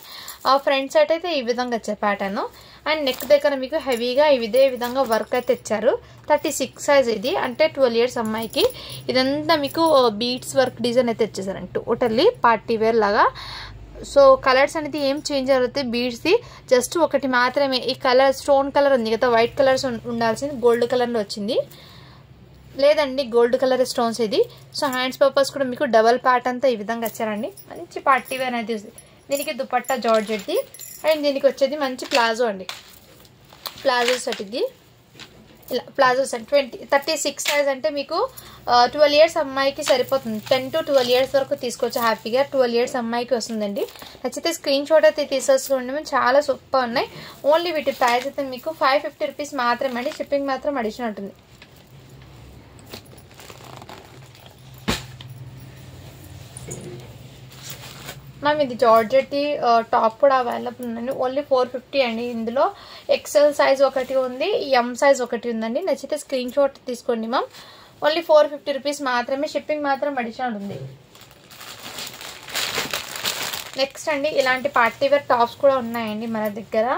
ఆ ఫ్రంట్ సైడ్ అయితే ఈ విధంగా వచ్చాయి ప్యాటర్న్. అండ్ నెక్ దగ్గర మీకు హెవీగా ఇదే విధంగా వర్క్ అయితే ఇచ్చారు. 36 సైజ్ ఇది, అంటే 12 ఇయర్స్ అమ్మాయికి. ఇదంతా మీకు బీడ్స్ వర్క్ డిజైన్ అయితే వచ్చేసారండి, టోటల్లీ పార్టీ వేర్ లాగా. సో కలర్స్ అనేది ఏం చేంజ్ అవుతాయి, బీడ్స్ది జస్ట్ ఒకటి మాత్రమే. ఈ కలర్ స్టోన్ కలర్ ఉంది కదా, వైట్ కలర్స్ ఉండాల్సింది గోల్డ్ కలర్లో వచ్చింది, లేదండి గోల్డ్ కలర్ స్టోన్స్ ఇది. సో హ్యాండ్స్ పర్పస్ కూడా మీకు డబల్ ప్యాటర్న్తో ఈ విధంగా వచ్చారండి. మంచి పార్టీ వేర్ అనేది. దీనికి దుపట్టా జార్జెట్ది, అండ్ దీనికి వచ్చేది మంచి ప్లాజో అండి, ప్లాజో సెట్. ఇది ఇలా ప్లాజో సెట్ 36 సైజ్ అంటే మీకు 12 ఇయర్స్ అమ్మాయికి సరిపోతుంది. 10 to 12 ఇయర్స్ వరకు తీసుకోవచ్చు హ్యాపీగా. 12 ఇయర్స్ అమ్మాయికి వస్తుందండి. నచ్చితే స్క్రీన్ షాట్ అయితే తీసేసుకోండి, చాలా సూపర్ ఉన్నాయి. ఓన్లీ వీటి ప్రైస్ అయితే మీకు 550 రూపీస్ మాత్రమే అండి, షిప్పింగ్ మాత్రం అడిషనల్ ఉంటుంది. మ్యామ్ ఇది జార్జెట్ టాప్ కూడా అవైలబుల్ ఉందండి. ఓన్లీ 450 అండి. ఇందులో ఎక్సెల్ సైజ్ ఒకటి ఉంది, ఎం సైజ్ ఒకటి ఉందండి. నచ్చితే స్క్రీన్ షాట్ తీసుకోండి మ్యామ్. ఓన్లీ 450 రూపీస్ మాత్రమే, షిప్పింగ్ మాత్రం అడిషనల్ ఉంది. నెక్స్ట్ అండి, ఇలాంటి పార్టీ వేర్ టాప్స్ కూడా ఉన్నాయండి మన దగ్గర.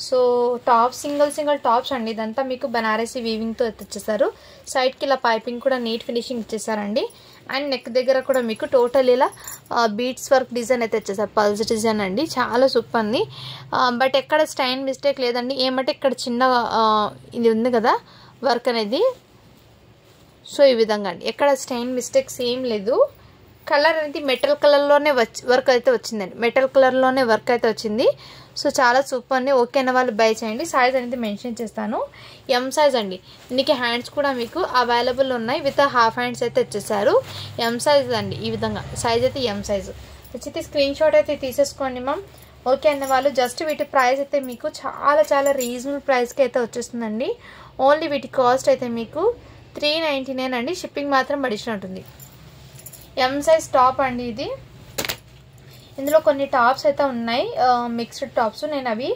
సో టాప్ సింగిల్ టాప్స్ అండి. ఇదంతా మీకు బనారసి వీవింగ్తో వచ్చేసారు. సైడ్కి ఇలా పైపింగ్ కూడా నీట్ ఫినిషింగ్ ఇచ్చేసారండి. అండ్ నెక్ దగ్గర కూడా మీకు టోటల్ ఇలా బీడ్స్ వర్క్ డిజైన్ అయితే వచ్చేసారు, పల్స్ డిజైన్ అండి. చాలా సూపర్ అండి. బట్ ఎక్కడ స్టైన్ మిస్టేక్ లేదండి. ఏమంటే ఇక్కడ చిన్న ఇది ఉంది కదా వర్క్ అనేది, సో ఈ విధంగా అండి, ఎక్కడ స్టైన్ మిస్టేక్స్ ఏం లేదు. కలర్ అనేది మెటల్ కలర్లోనే వర్క్ అయితే వచ్చిందండి, మెటల్ కలర్లోనే వర్క్ అయితే వచ్చింది. సో చాలా సూపర్ అండి. ఓకే అన్న వాళ్ళు బై చేయండి. సైజ్ అనేది మెన్షన్ చేస్తాను, ఎం సైజ్ అండి. దీనికి హ్యాండ్స్ కూడా మీకు అవైలబుల్ ఉన్నాయి, విత్ హాఫ్ హ్యాండ్స్ అయితే వచ్చేసారు. ఎం సైజ్ అండి, ఈ విధంగా సైజ్ అయితే ఎం సైజు. నచ్చితే స్క్రీన్ షాట్ అయితే తీసేసుకోండి మ్యామ్. ఓకే అన్న వాళ్ళు జస్ట్ వీటి ప్రైస్ అయితే మీకు చాలా చాలా రీజనబుల్ ప్రైస్కి అయితే వచ్చేస్తుందండి. ఓన్లీ వీటి కాస్ట్ అయితే మీకు 399 అండి. షిప్పింగ్ మాత్రం అడిషనల్ ఉంటుంది. ఎం సైజ్ టాప్ అండి ఇది. ఇందులో కొన్ని టాప్స్ అయితే ఉన్నాయి, మిక్స్డ్ టాప్స్. నేను అవి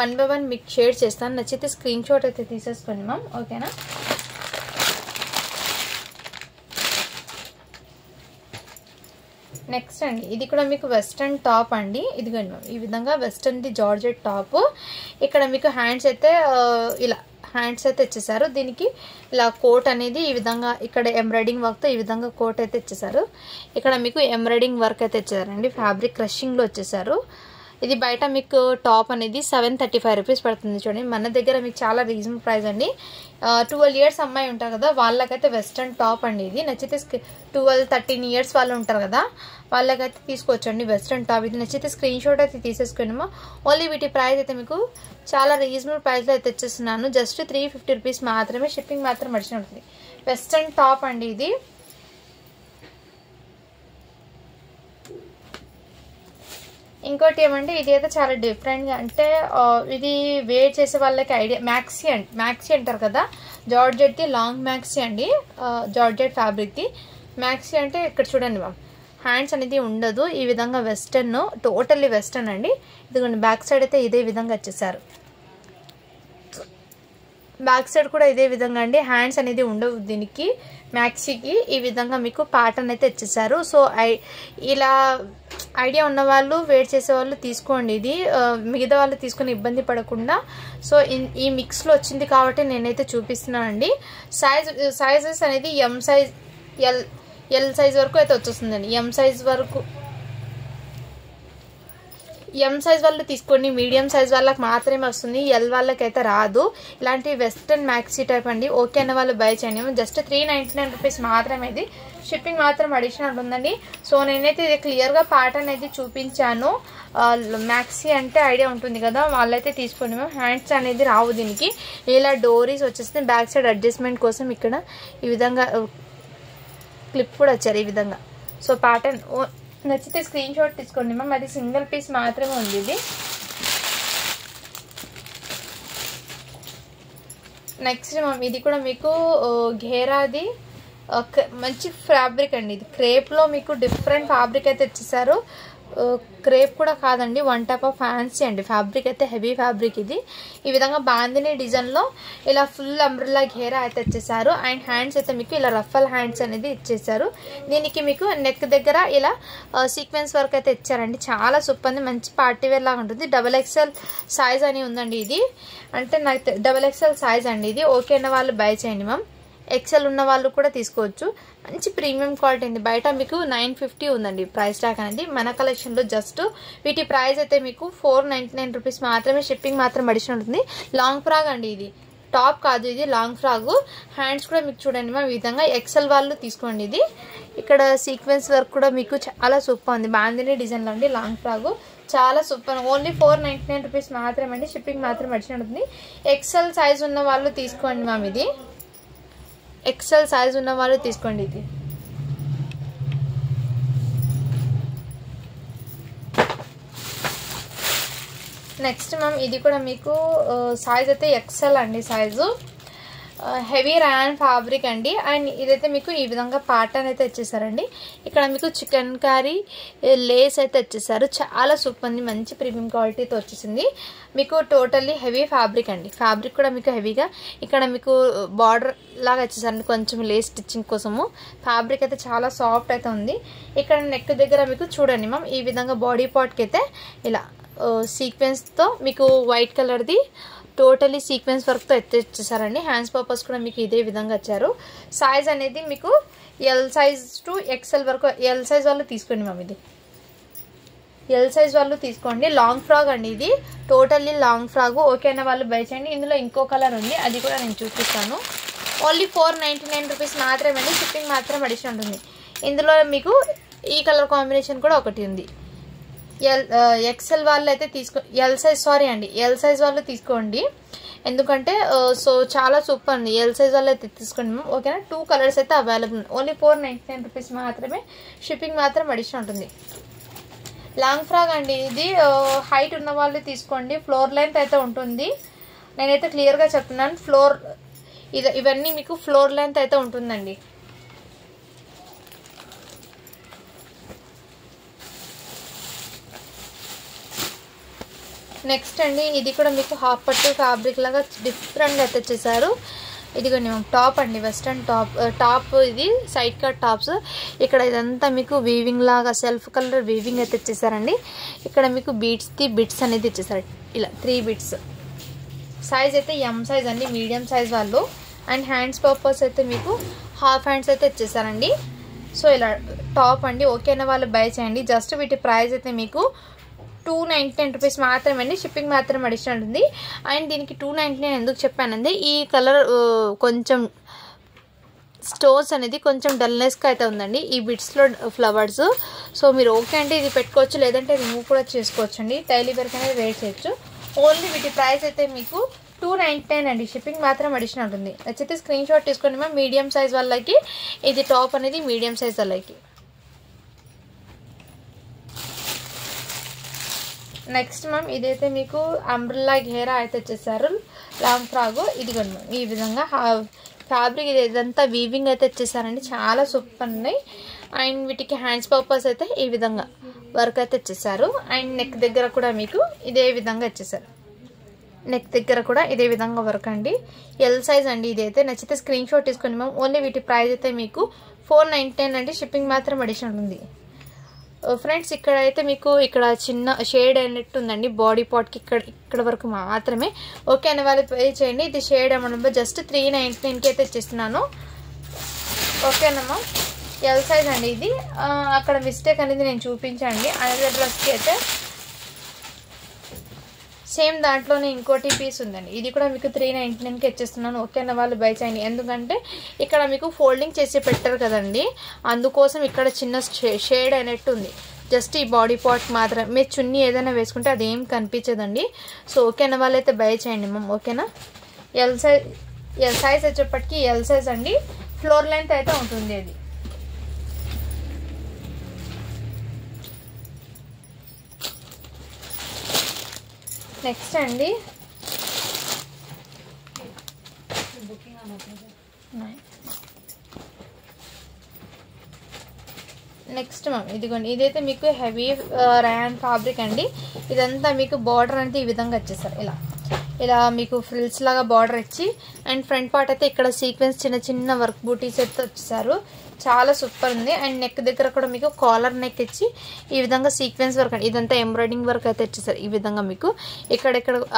1 by 1 మీకు షేర్ చేస్తాను. నచ్చితే స్క్రీన్ షాట్ అయితే తీసేసుకోండి మ్యామ్. ఓకేనా. నెక్స్ట్ అండి ఇది కూడా మీకు వెస్ట్రన్ టాప్ అండి. ఇదిగోండి మ్యామ్ ఈ విధంగా వెస్ట్రన్ది జార్జెట్ టాప్. ఇక్కడ మీకు హ్యాండ్స్ అయితే ఇలా హ్యాండ్స్ అయితే ఇచ్చేసారు. దీనికి ఇలా కోట్ అనేది ఈ విధంగా ఇక్కడ ఎంబ్రాయిడింగ్ వర్క్తో ఈ విధంగా కోట్ అయితే ఇచ్చేసారు. ఇక్కడ మీకు ఎంబ్రాయిడింగ్ వర్క్ అయితే ఇచ్చేసారండి. ఫ్యాబ్రిక్ క్రషింగ్లో వచ్చేసారు. ఇది బయట మీకు టాప్ అనేది 735 రూపీస్ పడుతుంది. చూడండి మన దగ్గర మీకు చాలా రీజనబుల్ ప్రైస్ అండి. 12 ఇయర్స్ అమ్మాయి ఉంటారు కదా వాళ్ళకైతే వెస్ట్రన్ టాప్ అండి ఇది. నచ్చితే 12-13 ఇయర్స్ వాళ్ళు ఉంటారు కదా వాళ్ళకైతే తీసుకోవచ్చండి వెస్ట్రన్ టాప్. ఇది నచ్చితే స్క్రీన్ షాట్ అయితే తీసేసుకున్నాము. ఓన్లీ వీటి ప్రైస్ అయితే మీకు చాలా రీజనబుల్ ప్రైస్లో అయితే తెచ్చేస్తున్నాను. జస్ట్ 350 రూపీస్ మాత్రమే. షిప్పింగ్ మాత్రం అడిషనల్ ఉంటుంది. వెస్ట్రన్ టాప్ అండి ఇది. ఇంకోటి ఏమంటే ఇది అయితే చాలా డిఫరెంట్గా, అంటే ఇది వేర్ చేసే వాళ్ళకి ఐడియా మ్యాక్సీ అంటారు కదా, జార్జెట్ది లాంగ్ మ్యాక్సీ అండి. జార్జెట్ ఫ్యాబ్రిక్ది మ్యాక్సీ అంటే ఇక్కడ చూడండి మ్యామ్ హ్యాండ్స్ అనేది ఉండదు. ఈ విధంగా వెస్టర్న్, టోటల్లీ వెస్టర్న్ అండి. ఇదిగోండి బ్యాక్ సైడ్ అయితే ఇదే విధంగా వచ్చేసారు. బ్యాక్ సైడ్ కూడా ఇదే విధంగా అండి. హ్యాండ్స్ అనేది ఉండవు దీనికి మ్యాక్సీకి. ఈ విధంగా మీకు ప్యాటర్న్ అయితే ఇచ్చేసారు. సో ఇలా ఐడియా ఉన్న వాళ్ళు వేర్ చేసేవాళ్ళు తీసుకోండి. ఇది మిగతా వాళ్ళు తీసుకుని ఇబ్బంది పడకుండా సో ఈ మిక్స్లో వచ్చింది కాబట్టి నేనైతే చూపిస్తున్నానండి. సైజెస్ అనేది ఎం సైజ్, ఎల్ సైజ్ వరకు అయితే వచ్చేస్తుందండి. ఎం సైజ్ వాళ్ళు తీసుకోండి. మీడియం సైజ్ వాళ్ళకి మాత్రమే వస్తుంది, ఎల్ వాళ్ళకి అయితే రాదు. ఇలాంటి వెస్ట్రన్ మ్యాక్సీ టైప్ అండి. ఓకే అన్న వాళ్ళు బై చేయండి. జస్ట్ 399 రూపీస్ మాత్రమే. ఇది షిప్పింగ్ మాత్రం అడిషనల్ ఉందండి. సో నేనైతే ఇది క్లియర్గా ప్యాటర్న్ అయితే చూపించాను. మ్యాక్సీ అంటే ఐడియా ఉంటుంది కదా వాళ్ళైతే తీసుకోండి. మేము హ్యాండ్స్ అనేది రావు దీనికి. ఇలా డోరీస్ వచ్చేస్తే బ్యాక్ సైడ్ అడ్జస్ట్మెంట్ కోసం ఇక్కడ ఈ విధంగా క్లిప్ కూడా వచ్చారు ఈ విధంగా. సో ప్యాటర్న్ నచ్చితే స్క్రీన్ షాట్ తీసుకోండి మ్యామ్. అది సింగిల్ పీస్ మాత్రమే ఉంది ఇది. నెక్స్ట్ మ్యామ్ ఇది కూడా మీకు ఘేరాది మంచి ఫ్యాబ్రిక్ అండి. ఇది క్రేప్లో మీకు డిఫరెంట్ ఫ్యాబ్రిక్ అయితే ఇచ్చేసారు. క్రేప్ కూడా కాదండి, వన్ టైప్ ఆఫ్ ఫ్యాన్సీ అండి. ఫ్యాబ్రిక్ అయితే హెవీ ఫ్యాబ్రిక్ ఇది. ఈ విధంగా బాందిని డిజైన్లో ఇలా ఫుల్ అంబ్రెల్లా ఘేరా అయితే ఇచ్చేసారు. అండ్ హ్యాండ్స్ అయితే మీకు ఇలా రఫల్ హ్యాండ్స్ అనేది ఇచ్చేసారు. దీనికి మీకు నెక్ దగ్గర ఇలా సీక్వెన్స్ వర్క్ అయితే ఇచ్చారండి. చాలా సూపర్ ఉంది, మంచి పార్టీ వేర్ లాగా ఉంటుంది. XXL సైజ్ అని ఉందండి ఇది. అంటే నాకు XXL సైజ్ అండి ఇది. ఓకే అన్న వాళ్ళు బై చేయండి మ్యామ్. ఎక్సెల్ ఉన్న వాళ్ళు కూడా తీసుకోవచ్చు. మంచి ప్రీమియం క్వాలిటీ ఉంది. బయట మీకు 950 ఉందండి ప్రైస్ ట్యాగ్ అనేది. మన కలెక్షన్లో జస్ట్ వీటి ప్రైస్ అయితే మీకు 499 రూపీస్ మాత్రమే. షిప్పింగ్ మాత్రం అడిషనల్ ఉంటుంది. లాంగ్ ఫ్రాక్ అండి ఇది, టాప్ కాదు ఇది లాంగ్ ఫ్రాక్. హ్యాండ్స్ కూడా మీకు చూడండి మా విధంగా ఎక్సెల్ వాళ్ళు తీసుకోండి. ఇది ఇక్కడ సీక్వెన్స్ వర్క్ కూడా మీకు చాలా సూపర్ ఉంది. బాందిని డిజైన్లో అండి లాంగ్ ఫ్రాక్ చాలా సూపర్. ఓన్లీ 499 రూపీస్ మాత్రమే అండి. షిప్పింగ్ మాత్రం అడిషనల్ ఉంటుంది. ఎక్సెల్ సైజ్ ఉన్న వాళ్ళు తీసుకోండి మ్యామ్. ఇది ఎక్సెల్ సైజ్ ఉన్న వాళ్ళు తీసుకోండి. ఇది నెక్స్ట్ మ్యామ్ ఇది కూడా మీకు సైజ్ అయితే ఎక్సెల్ అండి సైజు. హెవీ ర్యాన్ ఫ్యాబ్రిక్ అండి. అండ్ ఇదైతే మీకు ఈ విధంగా ప్యాటర్న్ అయితే ఇచ్చేసారండి. ఇక్కడ మీకు చికెన్ కర్రీ లేస్ అయితే ఇచ్చేసారు. చాలా సూపర్ ఉంది, మంచి ప్రీమియం క్వాలిటీతో వచ్చేసింది. మీకు టోటల్లీ హెవీ ఫ్యాబ్రిక్ అండి. ఫ్యాబ్రిక్ కూడా మీకు హెవీగా ఇక్కడ మీకు బార్డర్ లాగా వచ్చేసారండి కొంచెం లేస్ స్టిచ్చింగ్ కోసము. ఫ్యాబ్రిక్ అయితే చాలా సాఫ్ట్ అయితే ఉంది. ఇక్కడ నెక్ దగ్గర మీకు చూడండి మ్యామ్ ఈ విధంగా బాడీ పార్ట్కి అయితే ఇలా సీక్వెన్స్తో మీకు వైట్ కలర్ది టోటలీ సీక్వెన్స్ వర్క్తో ఇచ్చేసారండి. హ్యాండ్స్ పర్పస్ కూడా మీకు ఇదే విధంగా వచ్చారు. సైజ్ అనేది మీకు ఎల్ సైజ్ టు XL వరకు. ఎల్ సైజ్ వాళ్ళు తీసుకోండి మ్యామ్. ఇది ఎల్ సైజ్ వాళ్ళు తీసుకోండి. లాంగ్ ఫ్రాక్ అండి ఇది, టోటల్లీ లాంగ్ ఫ్రాక్. ఓకే అన్న వాళ్ళు బై చేయండి. ఇందులో ఇంకో కలర్ ఉంది, అది కూడా నేను చూపిస్తాను. ఓన్లీ 499 రూపీస్ మాత్రమే అండి. షిప్పింగ్ మాత్రం అడిషనల్ ఉంటుంది. ఇందులో మీకు ఈ కలర్ కాంబినేషన్ కూడా ఒకటి ఉంది. XL వాళ్ళు అయితే ఎల్ సైజ్ వాళ్ళు తీసుకోండి. ఎందుకంటే సో చాలా సూపర్ ఉంది. ఎల్ సైజ్ వాళ్ళు అయితే తీసుకోండి మ్యామ్. ఓకేనా. 2 కలర్స్ అయితే అవైలబుల్ ఉంది. ఓన్లీ 499 రూపీస్ మాత్రమే. షిప్పింగ్ మాత్రం అడిషనల్ ఉంటుంది. లాంగ్ ఫ్రాక్ అండి ఇది. హైట్ ఉన్న వాళ్ళు తీసుకోండి. ఫ్లోర్ లెంత్ అయితే ఉంటుంది. నేనైతే క్లియర్గా చెప్తున్నాను. ఇవన్నీ మీకు ఫ్లోర్ లెంత్ అయితే ఉంటుందండి. నెక్స్ట్ అండి ఇది కూడా మీకు హాఫ్ పట్టు ఫ్యాబ్రిక్ లాగా డిఫరెంట్గా అయితే వచ్చేసారు. ఇదిగోండి టాప్ అండి, వెస్ట్రన్ టాప్ ఇది సైడ్ కట్ టాప్స్. ఇక్కడ ఇదంతా మీకు వీవింగ్ లాగా సెల్ఫ్ కలర్ వీవింగ్ అయితే ఇచ్చేసారండి. ఇక్కడ మీకు బిట్స్ అనేది ఇచ్చేసారు. ఇలా 3 బిట్స్. సైజ్ అయితే ఎం సైజ్ అండి, మీడియం సైజ్ వాళ్ళు. అండ్ హ్యాండ్స్ పర్పస్ అయితే మీకు హాఫ్ హ్యాండ్స్ అయితే ఇచ్చేసారండి. సో ఇలా టాప్ అండి. ఓకేనా వాళ్ళు బై చేయండి. జస్ట్ వీటి ప్రైస్ అయితే మీకు 299 రూపీస్ మాత్రమే అండి. షిప్పింగ్ మాత్రం అడిషనల్ ఉంది. అండ్ దీనికి 299 ఎందుకు చెప్పానండి, ఈ కలర్ కొంచెం స్టోన్స్ అనేది కొంచెం డల్నెస్గా అయితే ఉందండి ఈ బిట్స్లో ఫ్లవర్స్. సో మీరు ఓకే అంటే ఇది పెట్టుకోవచ్చు, లేదంటే రిమూవ్ కూడా చేసుకోవచ్చు అండి. డైలీ వేర్కి అనేది వేర్ చేయొచ్చు. ఓన్లీ వీటి ప్రైస్ అయితే మీకు 299 అండి. షిప్పింగ్ మాత్రం అడిషనల్ ఉంది. నచ్చితే స్క్రీన్ షాట్ తీసుకోండి మ్యామ్. మీడియం సైజ్ వాళ్ళకి ఇది టాప్ అనేది మీడియం సైజ్ వాళ్ళకి. నెక్స్ట్ మ్యామ్ ఇదైతే మీకు అంబ్రెల్లా ఘేరా అయితే వచ్చేసారు. Long frog. ఇదిగోండి మ్యామ్ ఈ విధంగా ఫ్యాబ్రిక్ ఇదంతా వీవింగ్ అయితే వచ్చేసారండి. చాలా సూపర్ ఉన్నాయి. అండ్ వీటికి హ్యాండ్స్ పర్పస్ అయితే ఈ విధంగా వర్క్ అయితే వచ్చేసారు. అండ్ నెక్ దగ్గర కూడా మీకు ఇదే విధంగా వచ్చేసారు. నెక్ దగ్గర కూడా ఇదే విధంగా వర్క్ అండి. ఎల్ సైజ్ అండి ఇదైతే. నచ్చితే స్క్రీన్ షాట్ తీసుకోండి మ్యామ్. ఓన్లీ వీటి ప్రైస్ అయితే మీకు 499 అండి. షిప్పింగ్ మాత్రం అడిషనల్ ఉంది. ఫ్రెండ్స్ ఇక్కడ అయితే మీకు ఇక్కడ చిన్న షేడ్ అయినట్టు ఉందండి బాడీ పార్ట్కి. ఇక్కడ వరకు మాత్రమే. ఓకే అనే వాళ్ళు పే చేయండి. ఇది షేడ్ అమౌంట్ జస్ట్ 399కి అయితే ఇచ్చేస్తున్నాను. ఓకేనమ్మా. ఎల్ సైజ్ అండి ఇది. అక్కడ మిస్టేక్ అనేది నేను చూపించండి. అనదర్ డ్రెస్కి అయితే సేమ్ దాంట్లోనే ఇంకోటి పీస్ ఉందండి. ఇది కూడా మీకు 399కి ఇచ్చేస్తున్నాను. ఓకే అన్న వాళ్ళు బై చేయండి. ఎందుకంటే ఇక్కడ మీకు ఫోల్డింగ్ చేసి పెట్టారు కదండి, అందుకోసం ఇక్కడ చిన్న షేడ్ అయినట్టు ఉంది. జస్ట్ ఈ బాడీ పార్ట్ మాత్రం. మీరు చున్నీ ఏదైనా వేసుకుంటే అదేం కనిపించదండి. సో ఓకే అన్న వాళ్ళు అయితే బై చేయండి మ్యామ్. ఓకేనా. ఎల్ సైజ్ వచ్చేప్పటికి ఎల్ సైజ్ అండి. ఫ్లోర్ లెంత్ అయితే ఉంటుంది అది. నెక్స్ట్ అండి నెక్స్ట్ మ్యామ్ ఇదిగోండి ఇదైతే మీకు హెవీ రయాన్ ఫ్యాబ్రిక్ అండి. ఇదంతా మీకు బార్డర్ అనేది ఈ విధంగా వచ్చేసారు. ఇలా మీకు ఫ్రిల్స్ లాగా బార్డర్ ఇచ్చి అండ్ ఫ్రంట్ పార్ట్ అయితే ఇక్కడ సీక్వెన్స్ చిన్న వర్క్ బూటీస్ అయితే వచ్చేసారు. చాలా సూపర్ ఉంది. అండ్ నెక్ దగ్గర కూడా మీకు కాలర్ నెక్ ఇచ్చి ఈ విధంగా సీక్వెన్స్ వర్క్ అండి. ఇదంతా ఎంబ్రాయిడింగ్ వర్క్ అయితే వచ్చేసారు. ఈ విధంగా మీకు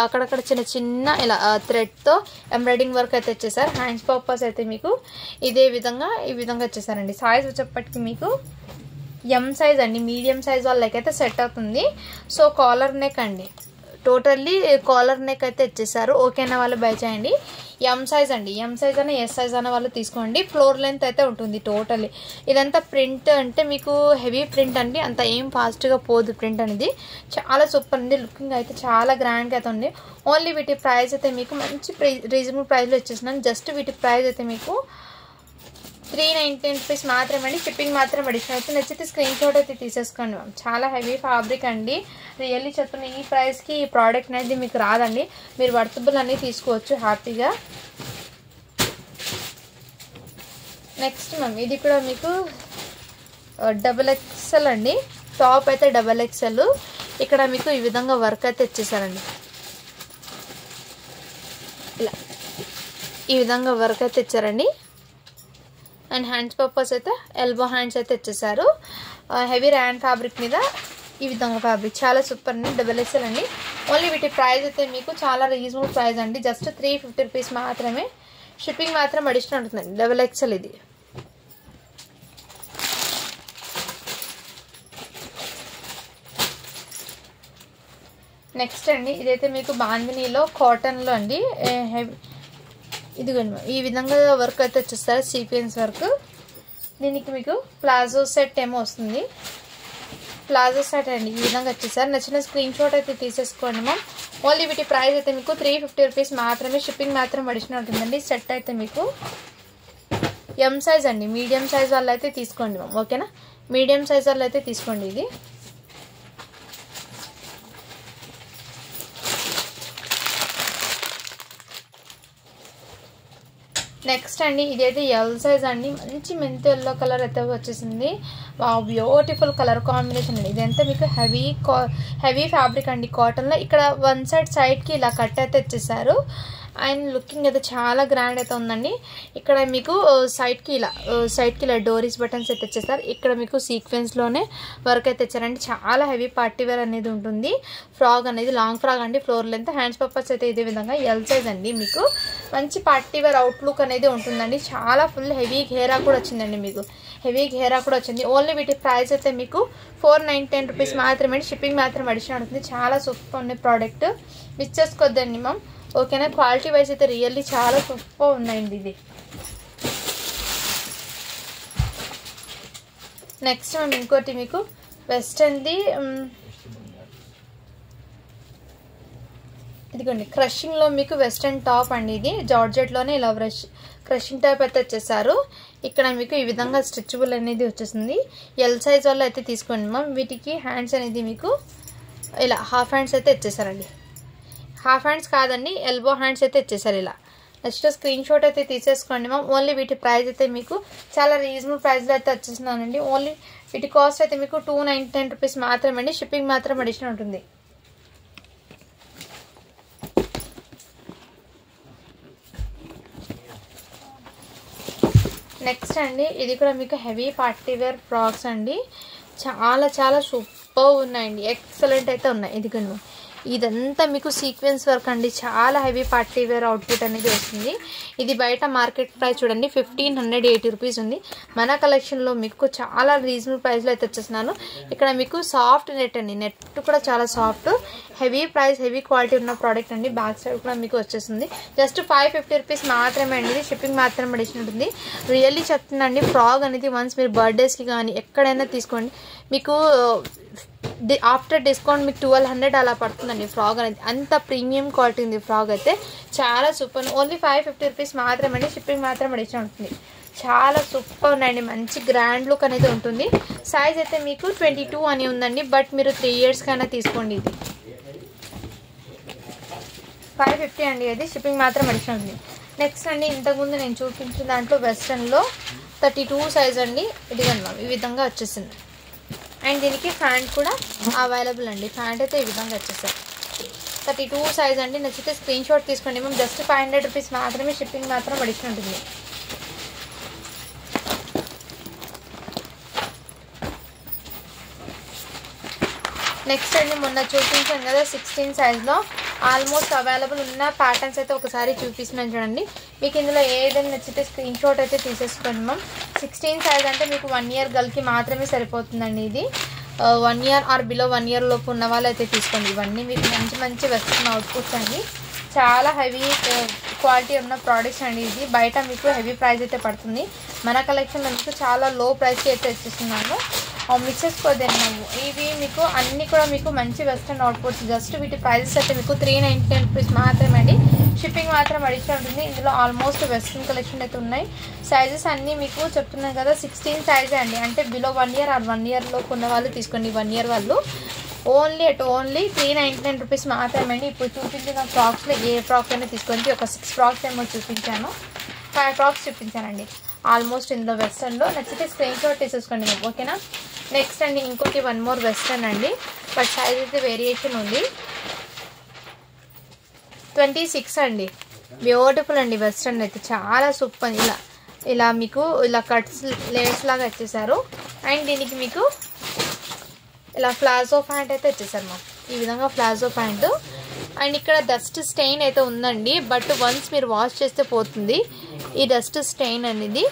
అక్కడక్కడ చిన్న ఇలా థ్రెడ్తో ఎంబ్రాయిడింగ్ వర్క్ అయితే వచ్చేసారు. హ్యాండ్స్ పర్పస్ అయితే మీకు ఇదే విధంగా ఈ విధంగా వచ్చేసారండి. సైజ్ వచ్చేప్పటికి మీకు ఎం సైజ్ అండి. మీడియం సైజ్ వాళ్ళకైతే సెట్ అవుతుంది. సో కాలర్ నెక్ అండి. టోటల్లీ కాలర్ నెక్ అయితే ఇచ్చేసారు. ఓకేనా వాళ్ళు బై చేయండి. ఎం సైజ్ అండి. ఎం సైజ్ అన్న ఎస్ సైజ్ అన్న వాళ్ళు తీసుకోండి. ఫ్లోర్ లెంత్ అయితే ఉంటుంది టోటల్లీ. ఇదంతా ప్రింట్ అంటే మీకు హెవీ ప్రింట్ అండి. అంత ఏం ఫాస్ట్గా పోదు ప్రింట్ అనేది. చాలా సూపర్ ఉంది. లుకింగ్ అయితే చాలా గ్రాండ్గా అయితే ఉంది. ఓన్లీ వీటి ప్రైస్ అయితే మీకు మంచి రీజనబుల్ ప్రైస్లో ఇచ్చేస్తున్నాను. జస్ట్ వీటి ప్రైస్ అయితే మీకు 399 రూపీస్ మాత్రమే అండి. షిప్పింగ్ మాత్రం అడిషనల్ అయితే. నచ్చితే స్క్రీన్ షాట్ అయితే తీసేసుకోండి మ్యామ్. చాలా హెవీ ఫ్యాబ్రిక్ అండి. రియల్లీ చెప్తున్న ఈ ప్రైస్కి ఈ ప్రోడక్ట్ అనేది మీకు రాదండి. మీరు వర్తబుల్ అన్నీ తీసుకోవచ్చు హ్యాపీగా. నెక్స్ట్ మ్యామ్ ఇది కూడా మీకు XXL అండి. టాప్ అయితే XXL. ఇక్కడ మీకు ఈ విధంగా వర్క్ అయితే ఇచ్చేసారండి. ఇలా ఈ విధంగా వర్క్ అయితే ఇచ్చారండి. అండ్ హ్యాండ్స్ పర్పస్ అయితే ఎల్బో హ్యాండ్స్ అయితే ఇచ్చేసారు. హెవీ ర్యాన్ ఫ్యాబ్రిక్ మీద ఈ విధంగా ఫ్యాబ్రిక్ చాలా సూపర్ అండి. XXL అండి. ఓన్లీ వీటి ప్రైస్ అయితే మీకు చాలా రీజనబుల్ ప్రైస్ అండి. జస్ట్ 350 రూపీస్ మాత్రమే. షిప్పింగ్ మాత్రం అడిషనల్ ఉంటుందండి. XXL ఇది. నెక్స్ట్ అండి ఇదైతే మీకు బాందినీలో కాటన్లో అండి. ఇదిగోండి ఈ విధంగా వర్క్ అయితే వచ్చేస్తారు. Sequence work. దీనికి మీకు ప్లాజో సెట్ ఏమో వస్తుంది. ప్లాజో సెట్ అండి ఈ విధంగా వచ్చేసారు. నచ్చిన స్క్రీన్ షాట్ అయితే తీసేసుకోండి మ్యామ్. ఓన్లీ వీటి ప్రైస్ అయితే మీకు 350 రూపీస్ మాత్రమే. షిప్పింగ్ మాత్రం అడిషనల్ ఉంటుందండి. సెట్ అయితే మీకు ఎం సైజ్ అండి. మీడియం సైజ్ వాళ్ళు అయితే తీసుకోండి మ్యామ్. ఓకేనా. మీడియం సైజ్ వాళ్ళు అయితే తీసుకోండి. ఇది నెక్స్ట్ అండి ఇదైతే ఎల్ సైజ్ అండి, మంచి మెంతి ఎల్లో కలర్ అయితే వచ్చేసింది. బ్యూటిఫుల్ కలర్ కాంబినేషన్ అండి. ఇదంతా మీకు హెవీ ఫ్యాబ్రిక్ అండి కాటన్లో. ఇక్కడ వన్ సైడ్కి ఇలా కట్ అయితే ఇచ్చేసారు. అండ్ లుకింగ్ అయితే చాలా గ్రాండ్ అయితే ఉందండి. ఇక్కడ మీకు సైడ్కి ఇలా డోరీస్ బటన్స్ అయితే ఇచ్చేస్తారు. ఇక్కడ మీకు సీక్వెన్స్లోనే వర్క్ అయితే ఇచ్చారండి. చాలా హెవీ పార్టీ వేర్ అనేది ఉంటుంది. ఫ్రాక్ అనేది లాంగ్ ఫ్రాక్ అండి, ఫ్లోర్ లెంత్. హ్యాండ్స్ పర్పస్ అయితే ఇదే విధంగా ఎల్ సైజ్ అండి. మీకు మంచి పార్టీ వేర్ అవుట్లుక్ అనేది ఉంటుందండి. చాలా ఫుల్ హెవీ ఘేరా కూడా వచ్చిందండి. మీకు హెవీ ఘేరా కూడా వచ్చింది. ఓన్లీ వీటి ప్రైస్ అయితే మీకు 490 రూపీస్ మాత్రమే. షిప్పింగ్ మాత్రం అడిషనల్ ఉంటుంది. చాలా సూపర్ ఉంది ప్రోడక్ట్, మిస్ చేసుకోవద్దండి మ్యామ్. ఓకేనా, క్వాలిటీ వైజ్ అయితే రియల్లీ చాలా సూపర్ ఉన్నాయండి ఇది. నెక్స్ట్ మ్యామ్ ఇంకోటి మీకు వెస్టర్న్ది ఇదిగోండి, క్రషింగ్లో మీకు వెస్టర్న్ టాప్ అండి. ఇది జార్జెట్లోనే ఇలా క్రషింగ్ టైప్ అయితే వచ్చేసారు. ఇక్కడ మీకు ఈ విధంగా స్ట్రెచబుల్ అనేది వచ్చేసింది. ఎల్ సైజ్ వల్ల అయితే తీసుకోండి మ్యామ్. వీటికి హ్యాండ్స్ అనేది మీకు ఇలా హాఫ్ హ్యాండ్స్ అయితే ఇచ్చేసారండి. హాఫ్ హ్యాండ్స్ కాదండి, ఎల్బో హ్యాండ్స్ అయితే ఇచ్చేసారు ఇలా. నెక్స్ట్ స్క్రీన్ షాట్ అయితే తీసేసుకోండి మ్యామ్. ఓన్లీ వీటి ప్రైస్ అయితే మీకు చాలా రీజనబుల్ ప్రైస్లో అయితే వచ్చేస్తున్నానండి. ఓన్లీ వీటి కాస్ట్ అయితే మీకు 299 రూపీస్ మాత్రమే అండి. షిప్పింగ్ మాత్రం అడిషనల్ ఉంటుంది. నెక్స్ట్ అండి ఇది కూడా మీకు హెవీ పార్టీ వేర్ ఫ్రాక్స్ అండి. చాలా సూపర్ ఉన్నాయండి. ఎక్సలెంట్ అయితే ఉన్నాయి. ఇదిగోండి, ఇదంతా మీకు సీక్వెన్స్ వర్క్ అండి. చాలా హెవీ పార్టీ వేర్ అవుట్ఫిట్ అనేది వస్తుంది. ఇది బయట మార్కెట్ ప్రైస్ చూడండి 1580 రూపీస్ ఉంది. మన కలెక్షన్లో మీకు చాలా రీజనబుల్ ప్రైస్లో అయితే వచ్చేస్తున్నాను. ఇక్కడ మీకు సాఫ్ట్ నెట్ అండి, నెట్ కూడా చాలా soft, heavy price, heavy quality ఉన్న ప్రోడక్ట్ అండి. బ్యాక్ సైడ్ కూడా మీకు వచ్చేస్తుంది. జస్ట్ 550 రూపీస్ మాత్రమే అండి. ఇది షిప్పింగ్ మాత్రం అడిషన్ ఉంటుంది. రియల్లీ చెప్తున్నాండి, ఫ్రాక్ అనేది వన్స్ మీరు బర్త్డేస్కి కానీ ఎక్కడైనా తీసుకోండి, మీకు ఆఫ్టర్ డిస్కౌంట్ మీకు 1200 అలా పడుతుందండి ఫ్రాక్ అనేది. అంత ప్రీమియం క్వాలిటీ ఉంది ఫ్రాక్ అయితే. చాలా సూపర్. ఓన్లీ 550 రూపీస్ మాత్రమే అండి. షిప్పింగ్ మాత్రం అడిషన్ ఉంటుంది. చాలా సూపర్ ఉన్నాయండి. మంచి గ్రాండ్ లుక్ అనేది ఉంటుంది. సైజ్ అయితే మీకు 22 అని ఉందండి. బట్ మీరు 3 years కైనా తీసుకోండి. ఇది 550 అండి. అది షిప్పింగ్ మాత్రం అడిషన్ ఉంది. నెక్స్ట్ అండి ఇంతకుముందు నేను చూపించిన దాంట్లో వెస్ట్రన్లో 32 సైజ్ అండి. ఇదిగోండి ఈ విధంగా వచ్చేసింది. అండ్ దీనికి ప్యాంట్ కూడా అవైలబుల్ అండి. ప్యాంట్ అయితే ఈ విధంగా వచ్చేసారు. 32 సైజ్ అండి. నచ్చితే స్క్రీన్ షాట్ తీసుకోండి మేము. జస్ట్ 500 రూపీస్ మాత్రమే. షిప్పింగ్ మాత్రం అడిషన్ ఉంటుంది. నెక్స్ట్ అండి మొన్న చూపించాను కదా 16 సైజ్లో ఆల్మోస్ట్ అవైలబుల్ ఉన్న ప్యాటర్న్స్ అయితే ఒకసారి చూపిస్తున్నాను చూడండి. మీకు ఇందులో ఏదైనా నచ్చితే స్క్రీన్ షాట్ అయితే తీసేసుకోండి మ్యామ్. 16 సైజ్ అంటే మీకు 1 year గర్ల్కి మాత్రమే సరిపోతుందండి. ఇది 1 year ఆర్ బిలో 1 year లోపు ఉన్న వాళ్ళు అయితే తీసుకోండి. ఇవన్నీ మీకు మంచి వెస్ట్రన్ అవుట్పుట్స్ అండి. చాలా హెవీ క్వాలిటీ ఉన్న ప్రోడక్ట్స్ అండి. ఇది బయట మీకు హెవీ ప్రైస్ అయితే పడుతుంది. మన కలెక్షన్లో మీకు చాలా లో ప్రైస్కి అయితే ఇస్తున్నాను. మిస్ చేసుకోదండి మేము. ఇవి మీకు అన్నీ కూడా మీకు మంచి వెస్ట్రన్ అవుట్పుట్స్. జస్ట్ వీటి ప్రైజెస్ అయితే మీకు 399 రూపీస్ మాత్రమే అండి. షిప్పింగ్ మాత్రం అడిషన్ ఉంటుంది. ఇందులో ఆల్మోస్ట్ వెస్ట్రన్ కలెక్షన్ అయితే ఉన్నాయి. సైజెస్ అన్నీ మీకు చెప్తున్నాను కదా 16 సైజే అండి. అంటే బిలో 1 year ఆర్ 1 year లోపు ఉన్న వాళ్ళు తీసుకోండి. 1 year వాళ్ళు ఓన్లీ 399 రూపీస్ మాత్రమే అండి. ఇప్పుడు చూపించిన ఫ్రాక్స్లో ఏ ఫ్రాక్ అయినా తీసుకోండి. ఒక 6 ఫ్రాక్స్ ఏమో చూపించాను, 5 ఫ్రాక్స్ చూపించానండి ఆల్మోస్ట్ ఇందులో వెస్ట్రన్లో. నచ్చితే స్క్రీన్ షాట్ తీసేసుకోండి మీకు. ఓకేనా. నెక్స్ట్ అండి ఇంకోటి 1 more వెస్ట్రన్ అండి. బట్ సైజ్ అయితే వేరియేషన్ ఉంది. 26 అండి. బ్యూటిఫుల్ అండి వెస్ట్రన్ అయితే. చాలా సూపర్. ఇలా మీకు ఇలా కట్స్ లేయర్స్ లాగా వచ్చేసారు. అండ్ దీనికి మీకు ఇలా ప్లాజో ప్యాంట్ అయితే వచ్చేసారు మాకు. ఈ విధంగా ప్లాజో ప్యాంటు. అండ్ ఇక్కడ డస్ట్ స్టెయిన్ అయితే ఉందండి. బట్ వన్స్ మీరు వాష్ చేస్తే పోతుంది ఈ డస్ట్ స్టెయిన్ అనేది.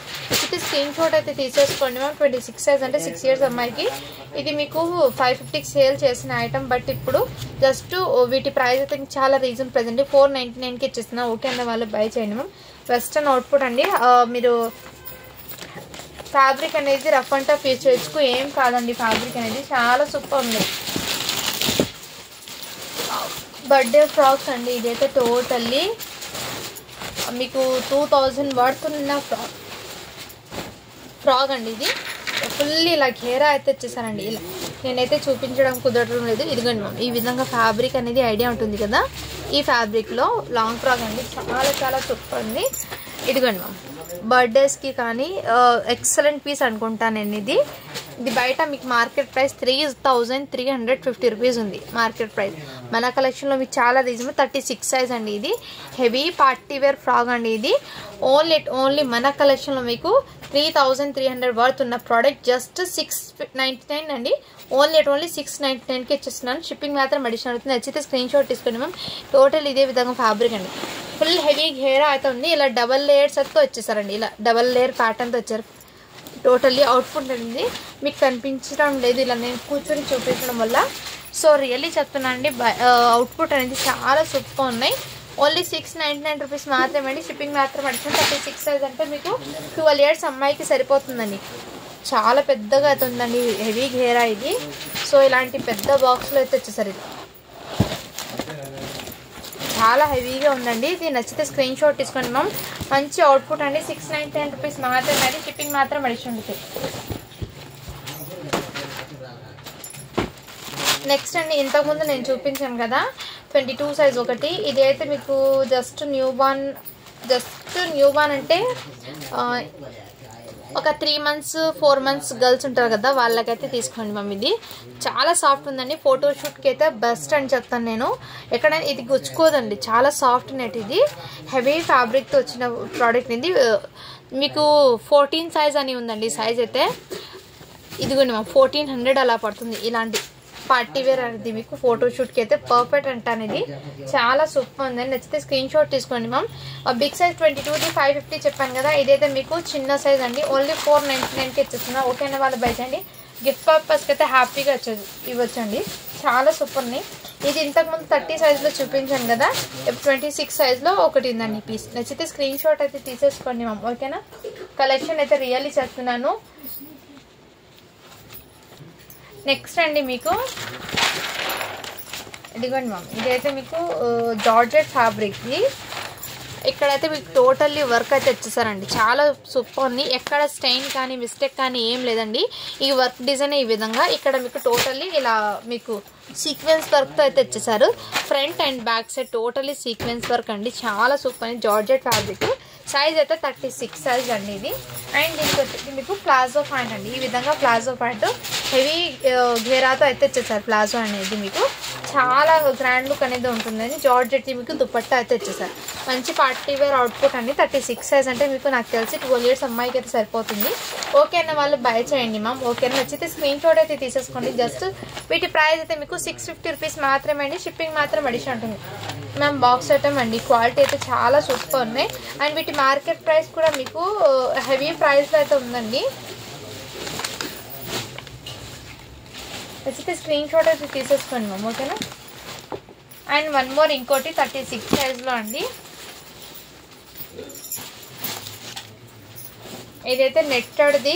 ఇది స్క్రీన్ షాట్ అయితే తీసేసుకోండి మ్యామ్. 26 సైజ్ అంటే 6 years అమ్మాయికి. ఇది మీకు 550కి సేల్ చేసిన ఐటమ్. బట్ ఇప్పుడు జస్ట్ వీటి ప్రైస్ అయితే చాలా రీజన్ ప్రైస్ అండి. 499కి ఇచ్చేస్తున్నా. ఓకే అన్న వాళ్ళు బై చేయండి మ్యామ్. వెస్ట్రన్ అవుట్పుట్ అండి. మీరు ఫ్యాబ్రిక్ అనేది రఫ్ అండ్ టఫ్ యూజ్ చేయొచ్చు, ఏం కాదండి. ఫ్యాబ్రిక్ అనేది చాలా సూపర్ ఉంది. బర్త్డే ఫ్రాక్స్ అండి. ఇదైతే టోటల్లీ మీకు 2000 పడుతున్న ఫ్రాక్ అండి. ఇది ఫుల్లీ ఇలా ఘేరా అయితే వచ్చేసారండి. ఇలా నేనైతే చూపించడం కుదరడం లేదు. ఇదిగోండి మ్యామ్ ఈ విధంగా ఫ్యాబ్రిక్ అనేది ఐడియా ఉంటుంది కదా. ఈ ఫ్యాబ్రిక్లో లాంగ్ ఫ్రాక్ అండి. చాలా సూపర్ ఉంది. ఇదిగోండి మ్యామ్, బర్త్డేస్కి కానీ ఎక్సలెంట్ పీస్ అనుకుంటాను నేను. ఇది బయట మీకు మార్కెట్ ప్రైస్ 3350 రూపీస్ ఉంది మార్కెట్ ప్రైస్. మన కలెక్షన్లో మీకు చాలా రీజనబుల్. 36 సైజ్ అండి. ఇది హెవీ పార్టీ వేర్ ఫ్రాక్ అండి. ఇది ఓన్లీ మన కలెక్షన్లో మీకు 3300 వర్త్ ఉన్న ప్రోడక్ట్ జస్ట్ 699 అండి. ఓన్లీ 699కి ఇచ్చేస్తున్నాను. షిప్పింగ్ మాత్రం అడిషనల్ అవుతుంది. నచ్చితే స్క్రీన్ షాట్ తీసుకోండి మ్యామ్. టోటల్ ఇదే విధంగా ఫ్యాబ్రిక్ అండి. ఫుల్ హెవీ హెయిర్ అయితే ఉంది. ఇలా డబల్ లేయర్స్తో వచ్చేసారండి. ఇలా డబల్ లేయర్ ప్యాటర్న్తో వచ్చారు. టోటల్లీ అవుట్పుట్ అనేది మీకు కనిపించడం లేదు ఇలా నేను కూర్చొని చూపించడం వల్ల. సో రియల్లీ చెప్తున్నా అండి, అవుట్పుట్ అనేది చాలా సూపర్ ఉన్నాయి. ఓన్లీ 699 రూపీస్ మాత్రమే అండి. షిప్పింగ్ మాత్రం అడిగిన 36 సైజ్ అంటే మీకు 12 ఇయర్స్ అమ్మాయికి సరిపోతుందండి. చాలా పెద్దగా అయితే ఉందండి, హెవీ ఘేరా ఇది. సో ఇలాంటి పెద్ద బాక్స్లో అయితే వచ్చేసరి ఇది చాలా హెవీగా ఉందండి. ఇది నచ్చితే స్క్రీన్ షాట్ తీసుకోండి మ్యామ్. మంచి అవుట్పుట్ అండి. 699 రూపీస్ మాత్రమే అండి. షిప్పింగ్ మాత్రం అడిషనల్ ఉంటుంది. నెక్స్ట్ అండి, ఇంతకుముందు నేను చూపించాను కదా 22 సైజ్ ఒకటి. ఇది అయితే మీకు జస్ట్ న్యూ బార్న్ అంటే ఒక 3 months 4 months గర్ల్స్ ఉంటారు కదా, వాళ్ళకైతే తీసుకోండి మ్యామ్. ఇది చాలా సాఫ్ట్ ఉందండి. ఫోటోషూట్కి అయితే బెస్ట్ అని చెప్తాను నేను. ఎక్కడైనా ఇది గుచ్చుకోదండి, చాలా సాఫ్ట్ నెట్. ఇది హెవీ ఫ్యాబ్రిక్తో వచ్చిన ప్రోడక్ట్. ఇది మీకు 14 సైజ్ అని ఉందండి. సైజ్ అయితే ఇదిగోండి మ్యామ్, 1400 అలా పడుతుంది. ఇలాంటి పార్టీ వేర్ అనేది మీకు ఫోటోషూట్కి అయితే పర్ఫెక్ట్ అంటాను. ఇది చాలా సూపర్ ఉందండి. నచ్చితే స్క్రీన్ షాట్ తీసుకోండి మ్యామ్. బిగ్ సైజ్ 22ది 550 చెప్పాను కదా, ఇదైతే మీకు చిన్న సైజ్ అండి. ఓన్లీ 499కి ఇచ్చేస్తున్నా. ఓకేనా వాళ్ళు బయట అండి. గిఫ్ట్ పర్పస్కి అయితే హ్యాపీగా ఇవ్వచ్చండి. చాలా సూపర్ ఉన్నాయి. ఇది ఇంతకుముందు 30 సైజ్లో చూపించాను కదా, 26 సైజ్లో ఒకటి ఉందండి పీస్. నచ్చితే స్క్రీన్ షాట్ అయితే తీసేసుకోండి మ్యామ్. ఓకేనా. కలెక్షన్ అయితే రియల్లీ చెప్తున్నాను. నెక్స్ట్ అండి మీకు ఇదిగోండి మ్యామ్, ఇదైతే మీకు జార్జెట్ ఫ్యాబ్రిక్ది. ఇక్కడైతే మీకు టోటల్లీ వర్క్ అయితే వచ్చేసారండి. చాలా సూపర్ ఉంది. ఎక్కడ స్టెయిన్ కానీ మిస్టేక్ కానీ ఏం లేదండి. ఈ వర్క్ డిజైన్ ఈ విధంగా ఇక్కడ మీకు టోటల్లీ ఇలా మీకు సీక్వెన్స్ వర్క్తో అయితే వచ్చేసారు. Front and back side totally sequence work అండి. చాలా సూపర్ అండి. Georgette fabric. సైజ్ అయితే 36 సైజ్ అండి ఇది. అండ్ దీనికి వచ్చి మీకు ప్లాజో ప్యాంట్ అండి. ఈ విధంగా ప్లాజో ప్యాంట్ హెవీ ఘేరాతో అయితే వచ్చేసారు. ప్లాజో అనేది మీకు చాలా గ్రాండ్ లుక్ అనేది ఉంటుందని జార్జెట్ మీకు దుపట్టా అయితే వచ్చేసారు. మంచి పార్టీ వేర్ అవుట్పుట్ అండి. 36 సైజ్ అంటే మీకు నాకు తెలిసి 12 ఇయర్స్ అమ్మాయికి అయితే సరిపోతుంది. ఓకే అన్న వాళ్ళు బై చేయండి మ్యామ్. ఓకేనా. నచ్చితే స్క్రీన్ షాట్ అయితే తీసేసుకోండి. జస్ట్ వీటి ప్రైస్ అయితే మీకు 650 రూపీస్ మాత్రమే అండి. షిప్పింగ్ మాత్రం అడిషన్ ఉంటుంది మ్యామ్. బాక్స్ ఐటమ్ అండి. క్వాలిటీ అయితే చాలా సూపర్ ఉన్నాయి. అండ్ వీటి మార్కెట్ ప్రైస్ కూడా మీకు హెవీ ప్రైస్లో అయితే ఉందండి. నచ్చితే స్క్రీన్ షాట్ అయితే తీసేసుకోండి మ్యామ్. ఓకేనా. అండ్ వన్ మోర్ ఇంకోటి 36 సైజ్లో అండి. ఇదైతే నెట్టెడ్ది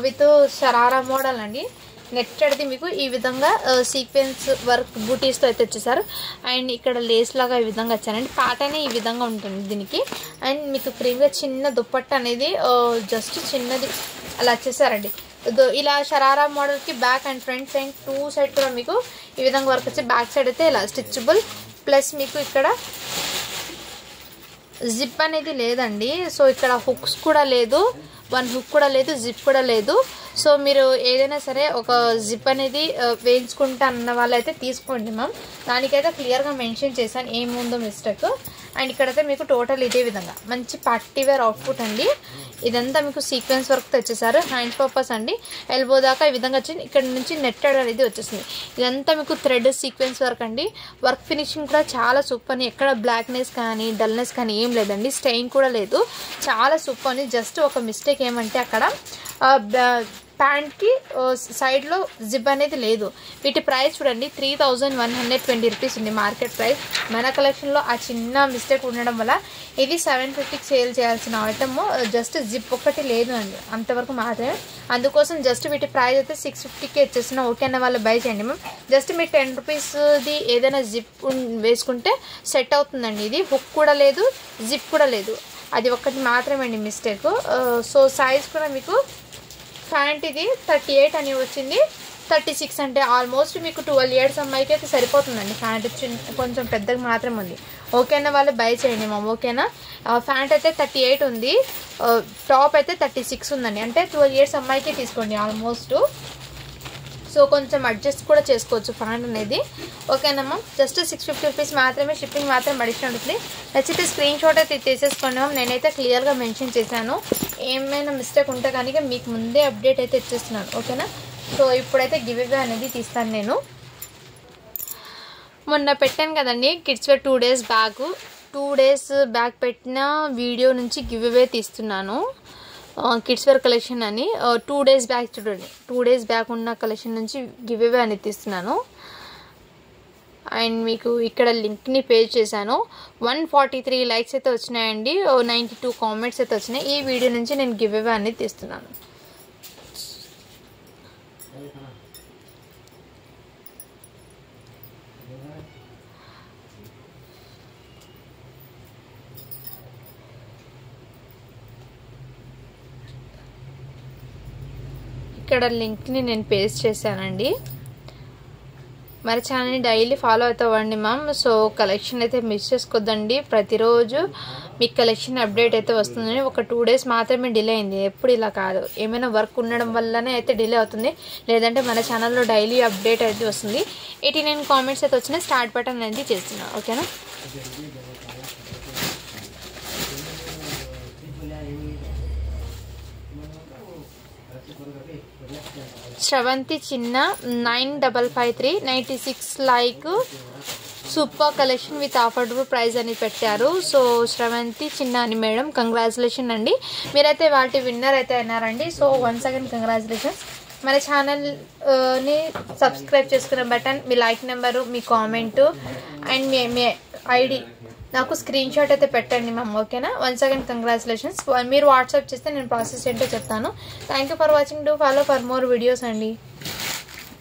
విత్ షరారా మోడల్ అండి. నెట్టెడ్ది మీకు ఈ విధంగా సీక్వెన్స్ వర్క్ బూటీస్తో అయితే వచ్చేసారు. అండ్ ఇక్కడ లేస్ లాగా ఈ విధంగా వచ్చారండి. ప్యాటర్న్ ఈ విధంగా ఉంటుంది దీనికి. అండ్ మీకు క్రీమ్గా చిన్న దుప్పట్ట అనేది జస్ట్ చిన్నది అలా వచ్చేసారండి. ఇలా షరారా మోడల్కి back and front side 2 side కూడా మీకు ఈ విధంగా వర్క్ వచ్చి బ్యాక్ సైడ్ అయితే ఇలా స్టిచబుల్. ప్లస్ మీకు ఇక్కడ జిప్ అనేది లేదండి. సో ఇక్కడ హుక్స్ కూడా లేదు, 1 హుక్ కూడా లేదు, జిప్ కూడా లేదు. సో మీరు ఏదైనా సరే ఒక జిప్ అనేది వేయించుకుంటా అన్న వాళ్ళైతే తీసుకోండి మ్యామ్. దానికైతే క్లియర్గా మెన్షన్ చేశాను ఏముందో మిస్టేక్. అండ్ ఇక్కడైతే మీకు టోటల్ ఇదే విధంగా మంచి పార్టీ వేర్ అవుట్పుట్ అండి. ఇదంతా మీకు సీక్వెన్స్ వర్క్ తెచ్చేసారు. హ్యాండ్ పర్పస్ అండి. ఎల్బో దాకా ఈ విధంగా వచ్చి ఇక్కడ నుంచి నెట్టెడ్ అనేది వచ్చేసింది. ఇదంతా మీకు థ్రెడ్ సీక్వెన్స్ వర్క్ అండి. వర్క్ ఫినిషింగ్ కూడా చాలా సూపర్ అని. ఎక్కడ బ్లాక్నెస్ కానీ డల్నెస్ కానీ ఏం లేదండి. స్టెయిన్ కూడా లేదు. చాలా సూపర్ అని. జస్ట్ ఒక మిస్టేక్ ఏమంటే అక్కడ ప్యాంట్కి సైడ్లో జిప్ అనేది లేదు. వీటి ప్రైస్ చూడండి 3120 రూపీస్ ఉంది మార్కెట్ ప్రైస్. మన కలెక్షన్లో ఆ చిన్న మిస్టేక్ ఉండడం వల్ల ఇది 750కి సేల్ చేయాల్సిన ఐటమ్. జస్ట్ జిప్ ఒకటి లేదు అండి, అంతవరకు మాత్రమే. అందుకోసం జస్ట్ వీటి ప్రైస్ అయితే 650కి ఇచ్చేస్తున్నా. ఓకే అన్న వాళ్ళు బై చేయండి మ్యామ్. జస్ట్ మీరు 10 రూపీస్ది ఏదైనా జిప్ వేసుకుంటే సెట్ అవుతుందండి. ఇది హుక్ కూడా లేదు, జిప్ కూడా లేదు. అది ఒక్కటి మాత్రమే అండి మిస్టేక్. సో సైజ్ కూడా మీకు ప్యాంట్ ఇది 38 అని వచ్చింది. 36 అంటే ఆల్మోస్ట్ మీకు 12 ఇయర్స్ అమ్మాయికి అయితే సరిపోతుందండి. ఫ్యాంట్ కొంచెం పెద్దగా మాత్రం ఉంది. ఓకేనా, వాళ్ళు బై చేయండి మ్యామ్. ఓకేనా, ఫ్యాంట్ అయితే 38 ఉంది, టాప్ అయితే 36 ఉందండి. అంటే 12 ఇయర్స్ అమ్మాయికి తీసుకోండి ఆల్మోస్ట్. సో కొంచెం అడ్జస్ట్ కూడా చేసుకోవచ్చు ఫ్యాంట్ అనేది. ఓకేనమ్మా, జస్ట్ 650 రూపీస్ మాత్రమే, షిప్పింగ్ మాత్రం అడిషనల్ ఉంటుంది. నచ్చితే స్క్రీన్ షాట్ అయితే తీసేసుకోండి మ్యామ్. నేనైతే క్లియర్గా మెన్షన్ చేశాను, ఏమైనా మిస్టేక్ ఉంటే కనుక మీకు ముందే అప్డేట్ అయితే ఇచ్చేస్తున్నాను. ఓకేనా, సో ఇప్పుడైతే గివ్ అవే అనేది తీస్తాను నేను. మొన్న పెట్టాను కదండి కిడ్స్ వేర్ 2 డేస్ బ్యాక్ పెట్టిన వీడియో నుంచి గివ్ అవే తీస్తున్నాను. కిడ్స్ వేర్ కలెక్షన్ అని 2 డేస్ బ్యాక్ చూడండి, 2 డేస్ బ్యాక్ ఉన్న కలెక్షన్ నుంచి గివ్ అవే అనేది తీస్తున్నాను. అండ్ మీకు ఇక్కడ లింక్ని పేజ్ చేశాను. 143 లైక్స్ అయితే వచ్చినాయండి, 92 కామెంట్స్ అయితే వచ్చినాయి. ఈ వీడియో నుంచి నేను గివ్ అవే అనేది తీస్తున్నాను. ఇక్కడ లింక్ని నేను పేస్ట్ చేశానండి. మరి ఛానల్ని డైలీ ఫాలో అవుతామండి మ్యామ్. సో కలెక్షన్ అయితే మిస్ చేసుకోద్దండి, ప్రతిరోజు మీకు కలెక్షన్ అప్డేట్ అయితే వస్తుందని. ఒక 2 డేస్ మాత్రమే డిలే అయింది, ఎప్పుడు ఇలా కాదు, ఏమైనా వర్క్ ఉండడం వల్లనే అయితే డిలే అవుతుంది, లేదంటే మన ఛానల్లో డైలీ అప్డేట్ అయితే వస్తుంది. 89 కామెంట్స్ అయితే వచ్చినాయి, స్టార్ట్ బటన్ అనేది చేస్తున్నాను. ఓకేనా, శ్రవంతి చిన్న 9553 96 like, super collection with affordable price అని పెట్టారు. సో శ్రవంతి చిన్న అని మేడం, కంగ్రాచులేషన్ అండి, మీరైతే వాటి విన్నర్ అయితే అయినారండి. So once again congratulations. మన ఛానల్ని సబ్స్క్రైబ్ చేసుకున్న బటన్, మీ లైక్ నెంబరు, మీ కామెంటు అండ్ మీ ఐడి నాకు స్క్రీన్ షాట్ అయితే పెట్టండి మ్యామ్. ఓకేనా, వన్స్ అగైన్ కంగ్రాచులేషన్స్. మీరు వాట్సాప్ చేస్తే నేను ప్రాసెస్ ఏంటో చెప్తాను. Thank you for watching. Do follow for more videos అండి.